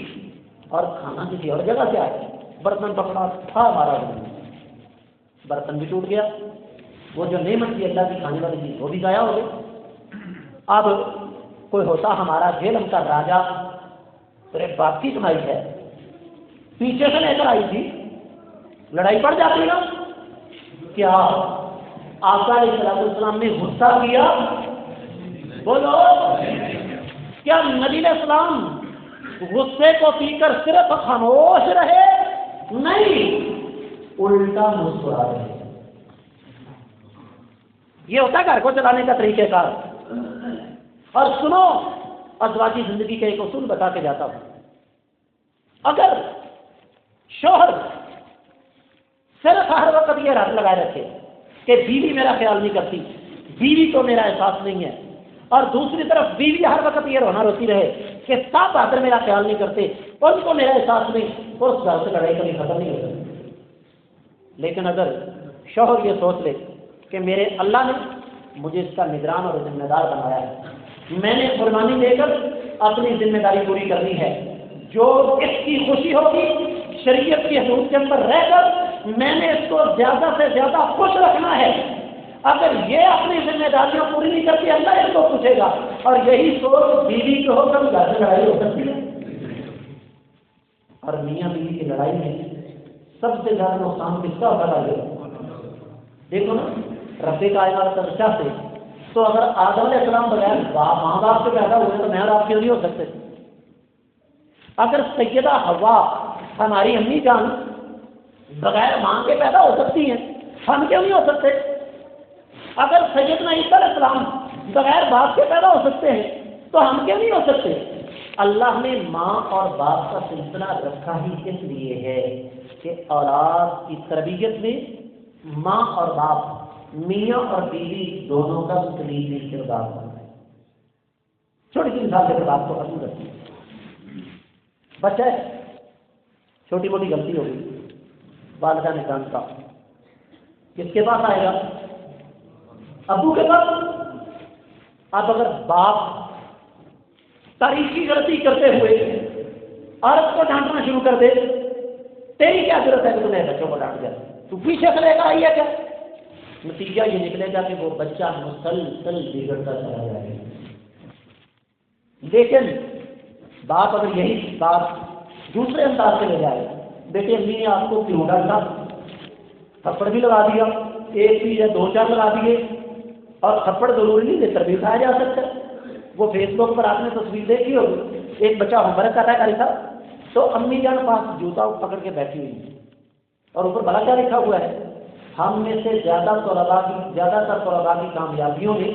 اور کھانا کسی اور جگہ سے آیا۔ برتن پکڑا تھا ہمارا، برتن بھی ٹوٹ گیا، وہ جو نعمت تھی اللہ کی کھانے والی چیز وہ بھی ضائع ہو گئی۔ اب کوئی ہوتا ہمارا جیلم کا راجا، تیرے باپ کی کمائی ہے، پیچھے سے لے کر آئی تھی، لڑائی پڑ جاتی نا. کیا آقا علیہ السلام نے غصہ کیا؟ بولو، کیا نبی علیہ السلام غصے کو پی کر صرف خاموش رہے؟ نہیں، الٹا مسکرا رہے. یہ ہوتا ہے گھر کو چلانے کا طریقہ کار. اور سنو، ازواجی زندگی کا ایک اصول بتا کے جاتا ہوں. اگر شوہر صرف ہر وقت یہ رات لگائے رکھے کہ بیوی میرا خیال نہیں کرتی، بیوی کو میرا احساس نہیں ہے، اور دوسری طرف بیوی ہر وقت یہ رونا روتی رہے کہ سات بہادر میرا خیال نہیں کرتے، ان کو میرا احساس نہیں، اور اس گھر سے لڑائی کبھی ختم نہیں ہو سکتی. لیکن اگر شوہر یہ سوچ لے کہ میرے اللہ نے مجھے اس کا نگران اور ذمہ دار بنایا ہے، میں نے قربانی دے کر اپنی ذمہ داری پوری کرنی ہے، جو اس کی خوشی ہوگی شریعت کی حدود کے اندر رہ کر میں نے اس کو زیادہ سے زیادہ خوش رکھنا ہے. اگر یہ اپنی ذمہ داریاں پوری نہیں کرتی، اللہ اس کو پوچھے گا. اور یہی سوچ بیوی کے ہو کر گھر سے لڑائی ہو سکتی ہے. اور میاں بیوی کی لڑائی میں سب سے زیادہ نقصان کس کا ہوتا ہے؟ دیکھو نا، رب کائنات کا رشتہ سے تو اگر آدم علیہ السلام بغیر ماں باپ سے پیدا ہوئے تو میں اور آپ کیوں نہیں ہو سکتے؟ اگر سیدہ حوا ہماری امی جان بغیر ماں کے پیدا ہو سکتی ہیں، ہم کیوں نہیں ہو سکتے؟ اگر سیدنا عیسیٰ علیہ السلام بغیر باپ کے پیدا ہو سکتے ہیں تو ہم کیوں نہیں ہو سکتے؟ اللہ نے ماں اور باپ کا سلسلہ رکھا ہی اس لیے ہے کہ اولاد کی تربیت میں ماں اور باپ، میاں اور بیوی دونوں کا کلیدی کردار ہوتا ہے. چھوٹی سی مثال دے کر بات کو ختم کرتی ہے. بچہ ہے، چھوٹی موٹی غلطی ہو گئی، والدہ نے جانتا، کس کے پاس آئے گا؟ ابو کے پاس. اب اگر باپ تاریخی غلطی کرتے ہوئے عورت کو ڈانٹنا شروع کر دے، تیری کیا ضرورت ہے کہ تمہیں بچوں کو ڈانٹ جائے؟ تو پیچھے چلے گا یہ کیا؟ نتیجہ یہ نکلے گا کہ وہ بچہ مسلسل بگڑتا چلا جائے گا. لیکن باپ اگر یہی بات دوسرے انداز سے لے جائے، بیٹے امی نے آپ کو کیوں ڈانٹا، تھپڑ بھی لگا دیا، ایک بھی یا دو چار لگا دیے، اور تھپڑ ضروری نہیں دے کر بھی اٹھایا جا سکتا. وہ فیس بک پر آپ نے تصویر دیکھی ہوگی، ایک بچہ ہوم ورک کرتا ہے کاری صاحب، تو امی جان پاس جوتا پکڑ کے بیٹھی ہوئی ہے، اور اوپر بڑا کیا لکھا ہوا ہے؟ ہم میں سے زیادہ تر طلباء کی کامیابیوں میں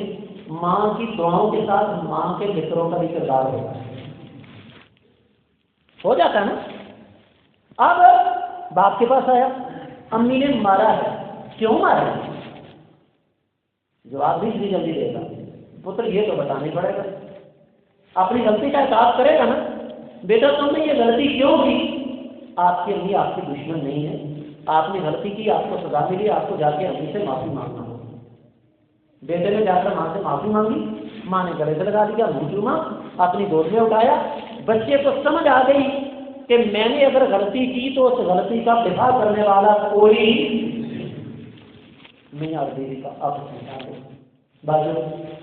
ماں کی دعاؤں کے ساتھ ماں کے متروں کا بھی کردار ہوتا ہے. ہو جاتا ہے نا. اب باپ کے پاس آیا، امی نے مارا ہے، کیوں مارا ہے؟ جواب بھی اتنی جلدی دے گا پتر، یہ تو بتانا ہی پڑے گا. اپنی غلطی کا احساس کرے گا نا، بیٹا تم نے یہ غلطی کیوں کی؟ آپ کے لیے آپ کی دشمن نہیں ہے، آپ نے غلطی کی، آپ کو سزا ملی، آپ کو جا کے امی سے معافی مانگنا ہو. بیٹے نے جا کر ماں سے معافی مانگی، ماں نے گلے سے لگا دیا، منہ چوما، اپنی گود میں اٹھایا. بچے کو سمجھ آ گئی کہ میں نے اگر غلطی کی تو اس غلطی کا دفاع کرنے والا کوئی میاں اور بیوی کا آپس میں آ گیا. بازو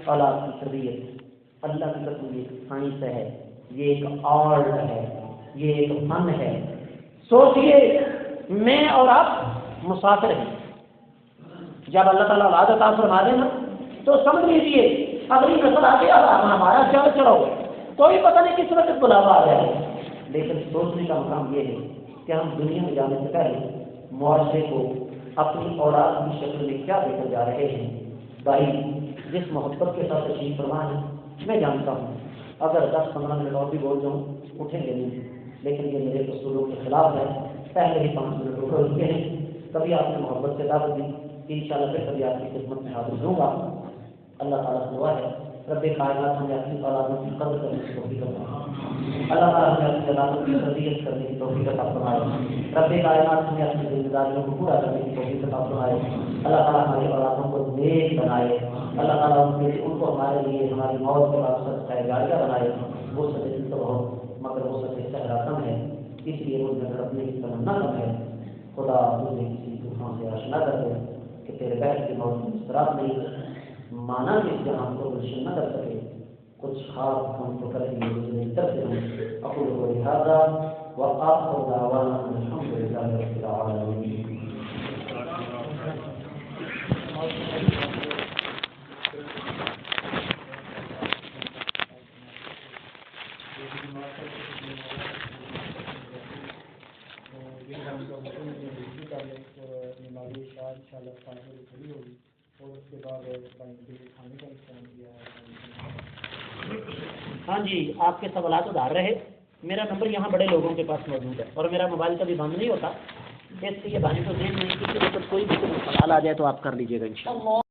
اولاد کی تربیت اللہ کی قسم یہ سائنس ہے، یہ ایک آرٹ ہے، یہ ایک فن ہے. سوچئے میں اور آپ مسافر ہیں، جب اللہ تعالیٰ اولاد عطا فرما دے نا تو سمجھ لیجیے اگلی نسل آ گیا، ہمارا چل چڑھو، کوئی پتہ نہیں کس وقت بلاوا آ جائے. لیکن سوچنے کا مقام یہ ہے کہ ہم دنیا میں جانے سے پہلے معاشرے کو اپنی اولاد کی شکل میں کیا دے کر جا رہے ہیں. بھائی جس محبت کے ساتھ تشریف فرما ہے، میں جانتا ہوں اگر 10-15 منٹ اور بھی بول جاؤں اٹھیں گے نہیں، لیکن یہ میرے اصولوں کے خلاف ہے. پہلے ہی 5 منٹ رکے ہیں. کبھی آپ نے محبت سے دعوت دی، انشاءاللہ پھر کبھی آپ کی خدمت میں حاضر ہوں گا. اللہ تعالیٰ سے دعا ہے رب کائنات ہمیں اپنی اولادوں کی قدر کرنے کی توفیق عطا فرمائے. اللہ تعالیٰ ہمیں اپنی اولادوں کی تربیت کرنے کی توفیق عطا فرمائے. رب کائنات ہمیں اپنی ذمہ داریوں کو پورا کرنے کی توفیق عطا فرمائے. اللہ تعالیٰ ہماری اولادوں کو نیک بنائے. اللہ تعالیٰ ان کو ہمارے لیے ہماری موت کے بعد صدقہ جاریہ بنائے. وہ سطح تو بہت مگر وہ سطح صحرا کم ہے، اس لیے وہ نظر اپنے کی تمنا کم ہے. خدا مجھے کسی طوفان سے آشنا کر دے کہ تیرے بیٹھ کی موت میں اضطراب نہیں مانا کہ اس جہاں کو روشن نہ کر سکے. کچھ خواب ہم کو کر کے طرف سے ہم اقول کو لہٰذا وآخر دعوانا الحمد لله رب العالمين. ہاں جی، آپ کے سوالات ادھار رہے. میرا نمبر یہاں بڑے لوگوں کے پاس موجود ہے اور میرا موبائل کبھی بند نہیں ہوتا، اس لیے بھائی کو ذہن نہیں کہ کوئی بھی سوال آ جائے تو آپ کر لیجیے گا انشاءاللہ.